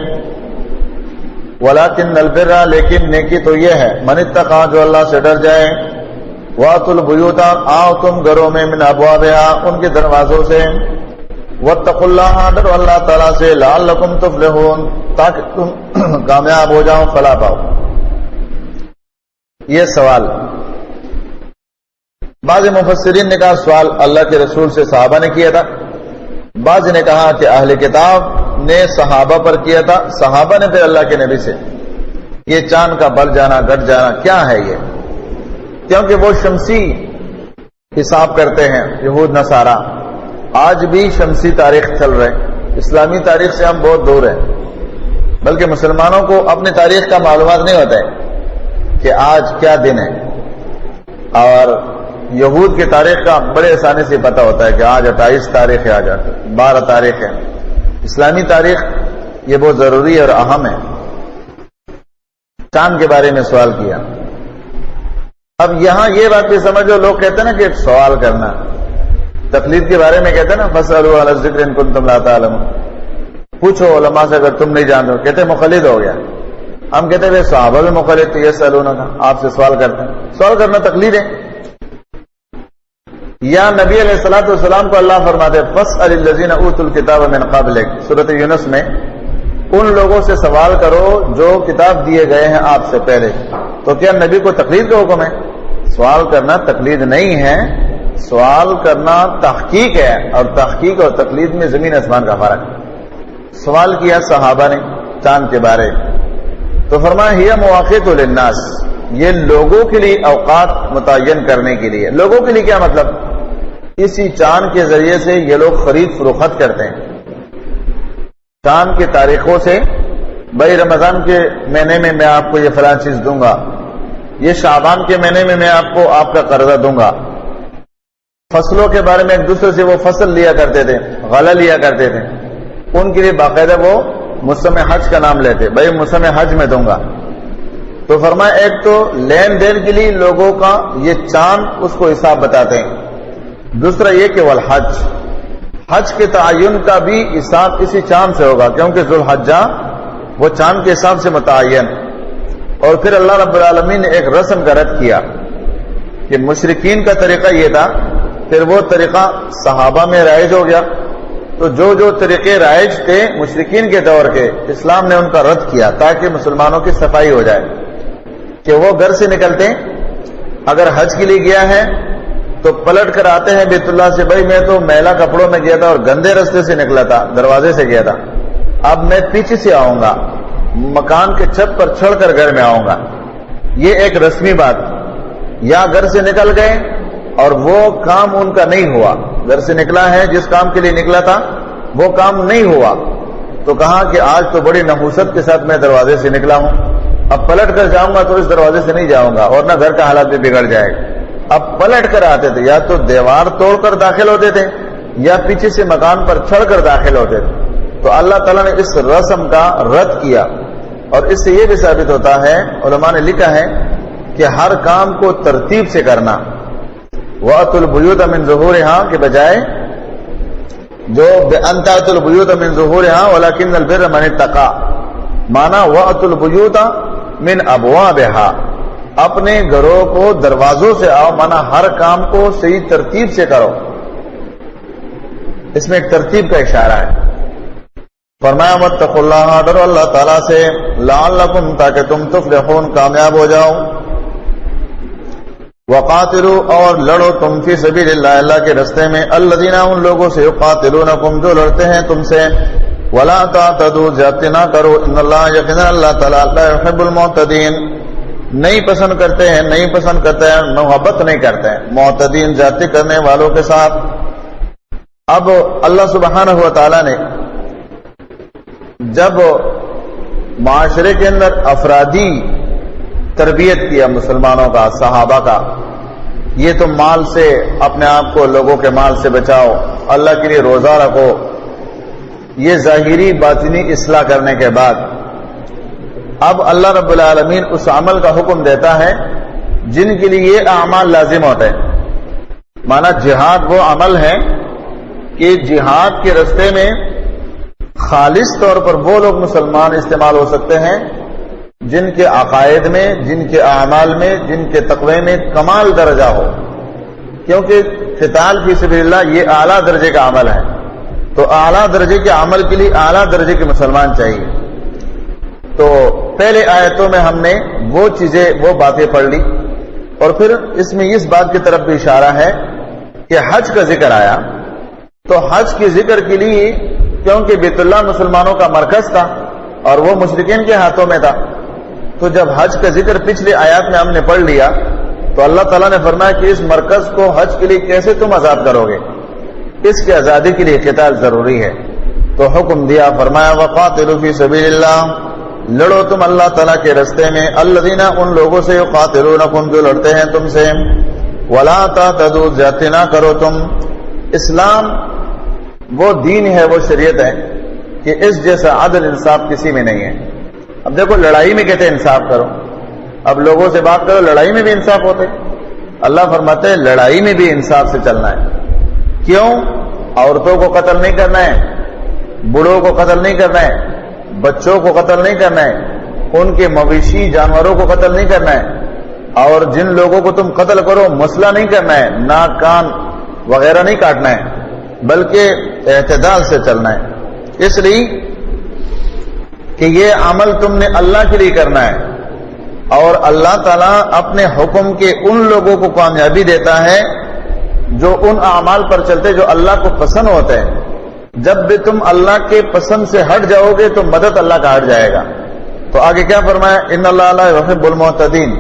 وَلَكِنَّ الْبِرَّ، لیکن نیکی تو یہ ہے، من اتقى، جو اللہ سے ڈر جائے، وَأْتُوا الْبُيُوتَ، آؤ تم گھروں میں، من ابوابہا، ان کے دروازوں سے، وَاتَّقُوا اللَّهَ، ڈرو اللہ تعالیٰ سے، لَعَلَّكُمْ تُفْلِحُونَ، تاکہ تم کامیاب ہو جاؤ، فلاح پاؤ۔ یہ سوال بعض مفسرین نے کہا سوال اللہ کے رسول سے صحابہ نے کیا تھا، بعض نے کہا کہ اہل کتاب نے صحابہ پر کیا تھا، صحابہ نے پھر اللہ کے نبی سے۔ یہ چاند کا بڑھ جانا گھٹ جانا کیا ہے یہ؟ کیونکہ وہ شمسی حساب کرتے ہیں یہود نصارہ، آج بھی شمسی تاریخ چل رہے، اسلامی تاریخ سے ہم بہت دور ہیں، بلکہ مسلمانوں کو اپنی تاریخ کا معلومات نہیں ہوتا ہے کہ آج کیا دن ہے، اور یہود کی تاریخ کا بڑے آسانی سے پتہ ہوتا ہے کہ آج 28 تاریخ ہے، آج 12 تاریخ ہے. اسلامی تاریخ یہ بہت ضروری اور اہم ہے. چاند کے بارے میں سوال کیا. اب یہاں یہ بات بھی سمجھو، لوگ کہتے ہیں نا کہ سوال کرنا، تقلید کے بارے میں کہتے ہیں نا فاسألوا اہل الذکر ان کنتم لا تعلمون، پوچھو علماء سے اگر تم نہیں جانتے. کہتے ہیں مقلد ہو گیا. ہم کہتے ہیں صحابہ بھی مقلد تھے، یسألون کا، آپ سے سوال کرتے ہیں. سوال کرنا تقلید ہے. یا نبی علیہ الصلوۃ والسلام کو اللہ فرماتے فاسأل الذین اوتوا الکتاب من قبلک، سورۃ یونس میں، ان لوگوں سے سوال کرو جو کتاب دیے گئے ہیں آپ سے پہلے. تو کیا نبی کو تقلید کا حکم ہے؟ سوال کرنا تقلید نہیں ہے، سوال کرنا تحقیق ہے، اور تحقیق اور تقلید میں زمین آسمان کا فرق ہے. سوال کیا صحابہ نے چاند کے بارے، تو فرمایا ہی مواقیت للناس، یہ لوگوں کے لیے اوقات متعین کرنے کے لیے. لوگوں کے لیے کیا مطلب؟ اسی چاند کے ذریعے سے یہ لوگ خرید فروخت کرتے ہیں. چاند کی تاریخوں سے بھائی رمضان کے مہینے میں آپ کو یہ فلاں چیز دوں گا، یہ شعبان کے مہینے میں میں آپ کو آپ کا قرضہ دوں گا. فصلوں کے بارے میں ایک دوسرے سے وہ فصل لیا کرتے تھے، غلہ لیا کرتے تھے. ان کے لیے باقاعدہ وہ موسم حج کا نام لیتے، بھائی موسم حج میں دوں گا. تو فرمایا ایک تو لین دین کے لیے لوگوں کا یہ چاند اس کو حساب بتاتے ہیں. دوسرا یہ کہ والحج، حج کے تعین کا بھی حساب اسی چاند سے ہوگا، کیونکہ ذوالحجہ وہ چاند کے حساب سے متعین. اور پھر اللہ رب العالمین نے ایک رسم کا رد کیا کہ مشرکین کا طریقہ یہ تھا، پھر وہ طریقہ صحابہ میں رائج ہو گیا. تو جو جو طریقے رائج تھے مشرکین کے دور کے، اسلام نے ان کا رد کیا تاکہ مسلمانوں کی صفائی ہو جائے. کہ وہ گھر سے نکلتے اگر حج کے لیے گیا ہے تو پلٹ کر آتے ہیں بیت اللہ سے، بھائی میں تو میلا کپڑوں میں گیا تھا اور گندے رستے سے نکلا تھا، دروازے سے گیا تھا، اب میں پیچھے سے آؤں گا، مکان کے چھت پر چڑھ کر گھر میں آؤں گا. یہ ایک رسمی بات. یا گھر سے نکل گئے اور وہ کام ان کا نہیں ہوا، گھر سے نکلا ہے جس کام کے لیے نکلا تھا وہ کام نہیں ہوا، تو کہا کہ آج تو بڑی نحوست کے ساتھ میں دروازے سے نکلا ہوں، اب پلٹ کر جاؤں گا تو اس دروازے سے نہیں جاؤں گا، اور نہ گھر کا حالات بھی بگڑ جائے گا. اب پلٹ کر آتے تھے، یا تو دیوار توڑ کر داخل ہوتے تھے یا پیچھے سے مکان پر چڑھ کر داخل ہوتے تھے. تو اللہ تعالیٰ نے اس رسم کا رد کیا. اور اس سے یہ بھی ثابت ہوتا ہے، علماء نے لکھا ہے کہ ہر کام کو ترتیب سے کرنا. وَأْتُوا الْبُيُوتَ مِنْ ظُهُورِهَا کے بجائے جو بِأَنْ تَأْتُوا الْبُيُوتَ مِنْ ظُهُورِهَا وَلَكِنَّ الْبِرَّ مَنِ اتَّقَىٰ، مانا وَأْتُوا الْبُيُوتَ مِنْ أَبْوَابِهَا، اپنے گھروں کو دروازوں سے آؤ، مانا ہر کام کو صحیح ترتیب سے کرو. اس میں ایک ترتیب کا اشارہ ہے. فرمایا واتقوا اللہ، ڈرو اللہ تعالیٰ سے، لعلکم، تاکہ تم تفلحون، کامیاب ہو جاؤ. وقاتلوا، اور لڑو تم، فی سبیل اللہ، اللہ کے رستے میں، الذین، ان لوگوں سے، یقاتلونکم، جو لڑتے ہیں تم سے. ولا تعتدوا، زیادتی نہ کرو، ان اللہ، یقینا اللہ تعالیٰ، لا یحب المعتدین، نہیں پسند کرتے ہیں، نہیں پسند کرتے ہیں، محبت نہیں کرتے ہیں معتدین، زیادتی کرنے والوں کے ساتھ. اب اللہ سبحانہ و تعالیٰ نے جب معاشرے کے اندر افرادی تربیت کیا مسلمانوں کا، صحابہ کا، یہ تو مال سے اپنے آپ کو لوگوں کے مال سے بچاؤ، اللہ کے لیے روزہ رکھو، یہ ظاہری باطنی اصلاح کرنے کے بعد اب اللہ رب العالمین اس عمل کا حکم دیتا ہے جن کے لیے یہ اعمال لازم ہوتے ہیں. مانا جہاد وہ عمل ہے کہ جہاد کے رستے میں خالص طور پر وہ لوگ مسلمان استعمال ہو سکتے ہیں جن کے عقائد میں، جن کے اعمال میں، جن کے تقوی میں کمال درجہ ہو، کیونکہ قتال فی سبیل اللہ یہ اعلیٰ درجے کا عمل ہے. تو اعلیٰ درجے کے عمل کے لیے اعلیٰ درجے کے مسلمان چاہیے. تو پہلے آیتوں میں ہم نے وہ چیزیں، وہ باتیں پڑھ لی، اور پھر اس میں اس بات کی طرف بھی اشارہ ہے کہ حج کا ذکر آیا. تو حج کے ذکر کے لیے، کیونکہ بیت اللہ مسلمانوں کا مرکز تھا اور وہ مشرکین کے ہاتھوں میں تھا، تو جب حج کا ذکر پچھلے آیات میں ہم نے پڑھ لیا تو اللہ تعالیٰ نے فرمایا کہ اس مرکز کو حج کے لیے کیسے تم آزاد کرو گے، اس کی آزادی کے لیے قتال ضروری ہے. تو حکم دیا، فرمایا وقاتلوا فی سبیل اللہ، لڑو تم اللہ تعالیٰ کے رستے میں، الذین، ان لوگوں سے، یقاتلونکم، جو لڑتے ہیں تم سے، ولا تعتدوا، زیادتی نہ کرو تم. اسلام وہ دین ہے، وہ شریعت ہے کہ اس جیسا عدل انصاف کسی میں نہیں ہے. اب دیکھو لڑائی میں کہتے ہیں انصاف کرو، اب لوگوں سے بات کرو، لڑائی میں بھی انصاف ہوتے. اللہ فرماتے ہیں لڑائی میں بھی انصاف سے چلنا ہے. کیوں؟ عورتوں کو قتل نہیں کرنا ہے، بوڑھوں کو قتل نہیں کرنا ہے، بچوں کو قتل نہیں کرنا ہے، ان کے مویشی جانوروں کو قتل نہیں کرنا ہے، اور جن لوگوں کو تم قتل کرو مسئلہ نہیں کرنا ہے، ناک کان وغیرہ نہیں کاٹنا ہے، بلکہ اعتدال سے چلنا ہے. اس لیے کہ یہ عمل تم نے اللہ کے لیے کرنا ہے، اور اللہ تعالیٰ اپنے حکم کے ان لوگوں کو کامیابی دیتا ہے جو ان اعمال پر چلتے جو اللہ کو پسند ہوتے ہیں. جب بھی تم اللہ کے پسند سے ہٹ جاؤ گے تو مدد اللہ کا ہٹ جائے گا. تو آگے کیا فرمایا؟ ان اللہ لا يحب المعتدین،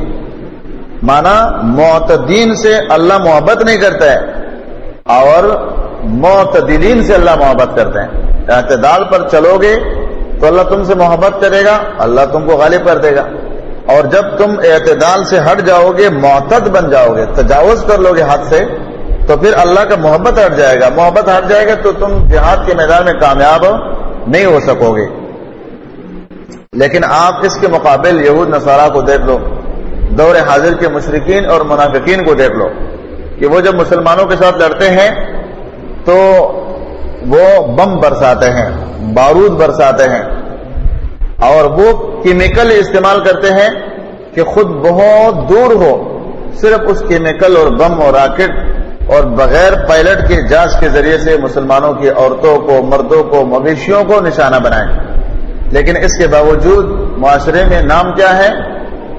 مانا معتدین سے اللہ محبت نہیں کرتا ہے، اور معتدلین سے اللہ محبت کرتے ہیں. اعتدال پر چلو گے تو اللہ تم سے محبت کرے گا، اللہ تم کو غالب کر دے گا. اور جب تم اعتدال سے ہٹ جاؤ گے، معتد بن جاؤ گے، تجاوز کر لو گے حد سے، تو پھر اللہ کا محبت ہٹ جائے گا. محبت ہٹ جائے گا تو تم جہاد کے میدان میں کامیاب نہیں ہو سکو گے. لیکن آپ اس کے مقابل یہود نصارہ کو دیکھ لو، دور حاضر کے مشرکین اور منافقین کو دیکھ لو کہ وہ جب مسلمانوں کے ساتھ لڑتے ہیں تو وہ بم برساتے ہیں، بارود برساتے ہیں، اور وہ کیمیکل استعمال کرتے ہیں کہ خود بہت دور ہو، صرف اس کیمیکل اور بم اور راکٹ اور بغیر پائلٹ کے جہاز کے ذریعے سے مسلمانوں کی عورتوں کو، مردوں کو، مویشیوں کو نشانہ بنائیں. لیکن اس کے باوجود معاشرے میں نام کیا ہے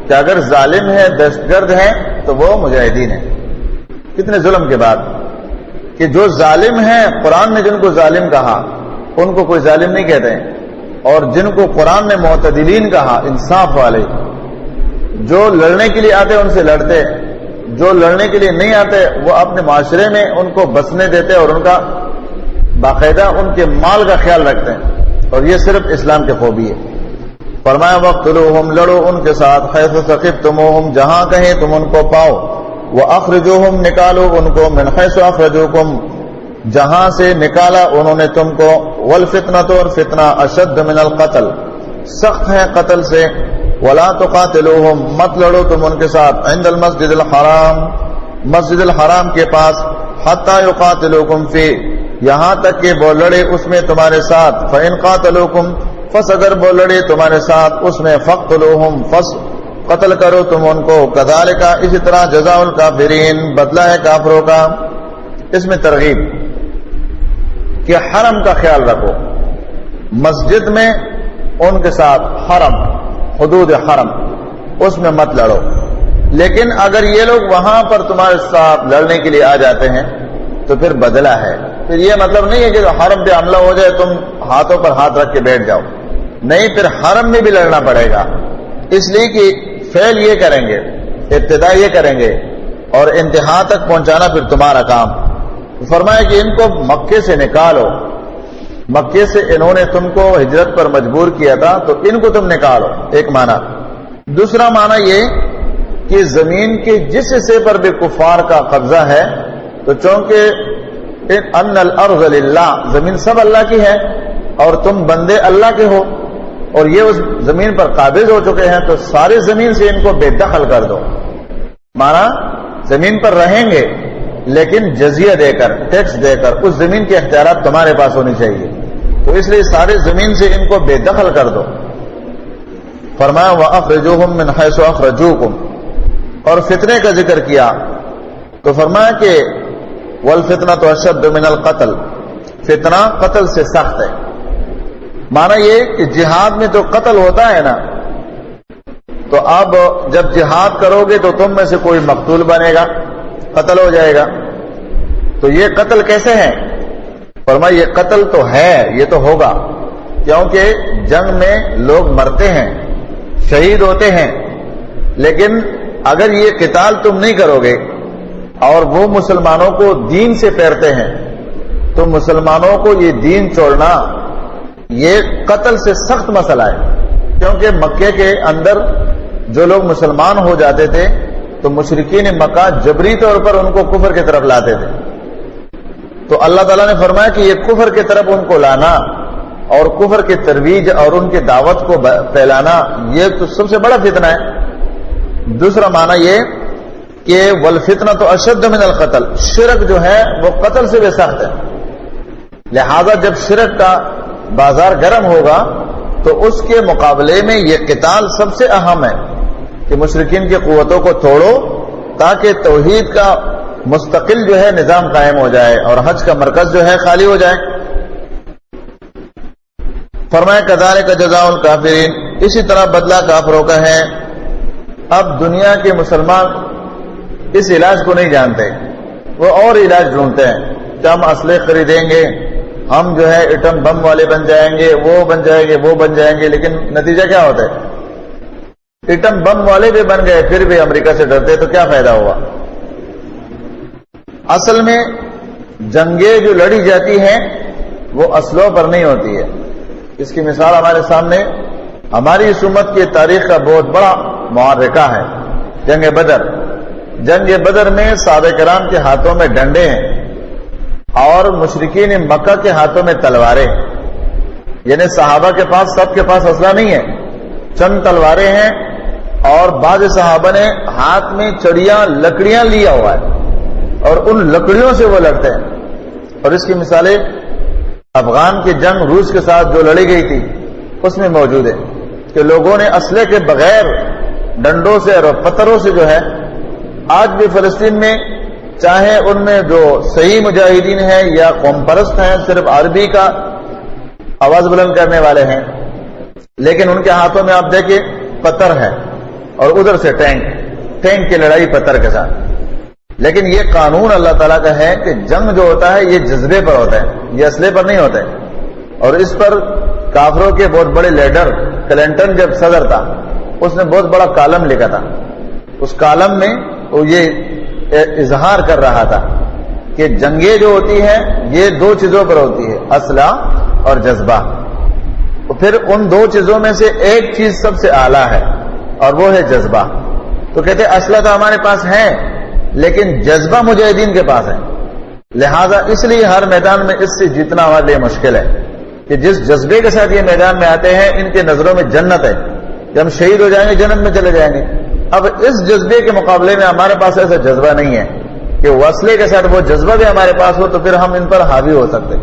کہ اگر ظالم ہے، دہشت گرد ہے تو وہ مجاہدین ہیں. کتنے ظلم کے بعد کہ جو ظالم ہیں، قرآن نے جن کو ظالم کہا ان کو کوئی ظالم نہیں کہتے ہیں، اور جن کو قرآن نے معتدلین کہا، انصاف والے، جو لڑنے کے لیے آتے ان سے لڑتے، جو لڑنے کے لیے نہیں آتے وہ اپنے معاشرے میں ان کو بسنے دیتے اور ان کا باقاعدہ ان کے مال کا خیال رکھتے ہیں. اور یہ صرف اسلام کے خوبی ہے. فرمایا وقتلوہم، لڑو ان کے ساتھ، حیث ثقفتموہم، جہاں کہیں تم ان کو پاؤ، واخرجوہم، نکالو ان کو، من حیث اخرجوکم، جہاں سے نکالا انہوں نے تم کو، والفتنۃ، اور فتنہ، اشد من القتل، سخت ہے قتل سے، ولا تقاتلوہم، مت لڑو تم ان کے ساتھ، عند المسجد الحرام، مسجد الحرام کے پاس، حتی یقاتلوکم فی، یہاں تک کہ وہ لڑے اس میں تمہارے ساتھ، فإن قاتلوکم، پس اگر وہ لڑے تمہارے ساتھ اس میں، فقتلوہم، پس قتل کرو تم ان کو، کذالک، اسی طرح، جزاء الکافرین، بدلہ ہے کافروں کا. اس میں ترغیب کہ حرم کا خیال رکھو، مسجد میں ان کے ساتھ، حرم، حدود حرم، اس میں مت لڑو. لیکن اگر یہ لوگ وہاں پر تمہارے ساتھ لڑنے کے لیے آ جاتے ہیں تو پھر بدلہ ہے. پھر یہ مطلب نہیں ہے کہ حرم پہ حملہ ہو جائے تم ہاتھوں پر ہاتھ رکھ کے بیٹھ جاؤ، نہیں، پھر حرم میں بھی لڑنا پڑے گا. اس لیے کہ فعل یہ کریں گے، ابتدا یہ کریں گے، اور انتہا تک پہنچانا پھر تمہارا کام. فرمایا کہ ان کو مکے سے نکالو، مکے سے انہوں نے تم کو ہجرت پر مجبور کیا تھا تو ان کو تم نکالو، ایک معنی. دوسرا معنی یہ کہ زمین کے جس حصے پر بھی کفار کا قبضہ ہے تو چونکہ ان الارض للہ، زمین سب اللہ کی ہے اور تم بندے اللہ کے ہو، اور یہ اس زمین پر قابض ہو چکے ہیں، تو ساری زمین سے ان کو بے دخل کر دو. مانا زمین پر رہیں گے لیکن جزیہ دے کر، ٹیکس دے کر، اس زمین کے اختیارات تمہارے پاس ہونی چاہیے، تو اس لیے ساری زمین سے ان کو بے دخل کر دو. فرمایا وَأَخْرِجُوهُمْ مِنْ حَيْثُ أَخْرَجُوكُمْ، اور فتنے کا ذکر کیا تو فرمایا کہ وَالْفِتْنَةُ أَشَدُّ مِنَ الْقَتْلِ، فتنہ قتل سے سخت ہے. مانا یہ کہ جہاد میں تو قتل ہوتا ہے نا، تو اب جب جہاد کرو گے تو تم میں سے کوئی مقتول بنے گا، قتل ہو جائے گا. تو یہ قتل کیسے ہے؟ فرمایا یہ قتل تو ہے، یہ تو ہوگا، کیونکہ جنگ میں لوگ مرتے ہیں، شہید ہوتے ہیں. لیکن اگر یہ قتال تم نہیں کرو گے اور وہ مسلمانوں کو دین سے پھیرتے ہیں تو مسلمانوں کو یہ دین چھوڑنا یہ قتل سے سخت مسئلہ ہے. کیونکہ مکے کے اندر جو لوگ مسلمان ہو جاتے تھے تو مشرکین مکہ جبری طور پر ان کو کفر کی طرف لاتے تھے. تو اللہ تعالیٰ نے فرمایا کہ یہ کفر کی طرف ان کو لانا اور کفر کی ترویج اور ان کی دعوت کو پھیلانا یہ تو سب سے بڑا فتنہ ہے. دوسرا معنی یہ کہ والفتنہ تو اشد من القتل، شرک جو ہے وہ قتل سے بھی سخت ہے. لہذا جب شرک کا بازار گرم ہوگا تو اس کے مقابلے میں یہ قتال سب سے اہم ہے کہ مشرکین کی قوتوں کو توڑو تاکہ توحید کا مستقل جو ہے نظام قائم ہو جائے اور حج کا مرکز جو ہے خالی ہو جائے. فرمایا کذالک جزاء الکافرین، اسی طرح بدلہ کافروں کا ہے. اب دنیا کے مسلمان اس علاج کو نہیں جانتے، وہ اور علاج ڈھونڈتے ہیں کہ ہم اسلحے خریدیں گے، ہم جو ہے ایٹم بم والے بن جائیں گے، وہ بن جائیں گے، وہ بن جائیں گے. لیکن نتیجہ کیا ہوتا ہے؟ ایٹم بم والے بھی بن گئے پھر بھی امریکہ سے ڈرتے، تو کیا فائدہ ہوا؟ اصل میں جنگیں جو لڑی جاتی ہیں وہ اسلحوں پر نہیں ہوتی ہے. اس کی مثال ہمارے سامنے ہماری اس امت کی تاریخ کا بہت بڑا معرکہ ہے جنگ بدر. جنگ بدر میں صحابہ کرام کے ہاتھوں میں ڈنڈے ہیں اور مشرکین مکہ کے ہاتھوں میں تلواریں. یعنی صحابہ کے پاس سب کے پاس اسلحہ نہیں ہے، چند تلواریں ہیں اور بعض صحابہ نے ہاتھ میں چڑیاں لکڑیاں لیا ہوا ہے اور ان لکڑیوں سے وہ لڑتے ہیں. اور اس کی مثالیں افغان کی جنگ روس کے ساتھ جو لڑی گئی تھی اس میں موجود ہے کہ لوگوں نے اسلحے کے بغیر ڈنڈوں سے اور پتھروں سے جو ہے آج بھی فلسطین میں چاہے ان میں جو صحیح مجاہدین ہیں یا قوم پرست ہیں صرف عربی کا آواز بلند کرنے والے ہیں، لیکن ان کے ہاتھوں میں آپ دیکھیں پتھر ہے اور ادھر سے ٹینک کی لڑائی پتھر کے ساتھ. لیکن یہ قانون اللہ تعالیٰ کا ہے کہ جنگ جو ہوتا ہے یہ جذبے پر ہوتا ہے، یہ اسلحے پر نہیں ہوتا ہے. اور اس پر کافروں کے بہت بڑے لیڈر کلنٹن جب صدر تھا اس نے بہت بڑا کالم لکھا تھا. اس کالم میں وہ یہ اظہار کر رہا تھا کہ جنگیں جو ہوتی ہیں یہ دو چیزوں پر ہوتی ہے، اسلحہ اور جذبہ. پھر ان دو چیزوں میں سے ایک چیز سب سے اعلیٰ ہے اور وہ ہے جذبہ. تو کہتے اسلحہ تو ہمارے پاس ہے لیکن جذبہ مجاہدین کے پاس ہے. لہذا اس لیے ہر میدان میں اس سے جیتنا ہمارے لیے مشکل ہے کہ جس جذبے کے ساتھ یہ میدان میں آتے ہیں ان کے نظروں میں جنت ہے کہ ہم شہید ہو جائیں گے جنت میں چلے جائیں گے. اب اس جذبے کے مقابلے میں ہمارے پاس ایسا جذبہ نہیں ہے کہ وہ اسلحے کے ساتھ وہ جذبہ بھی ہمارے پاس ہو تو پھر ہم ان پر حاوی ہو سکتے.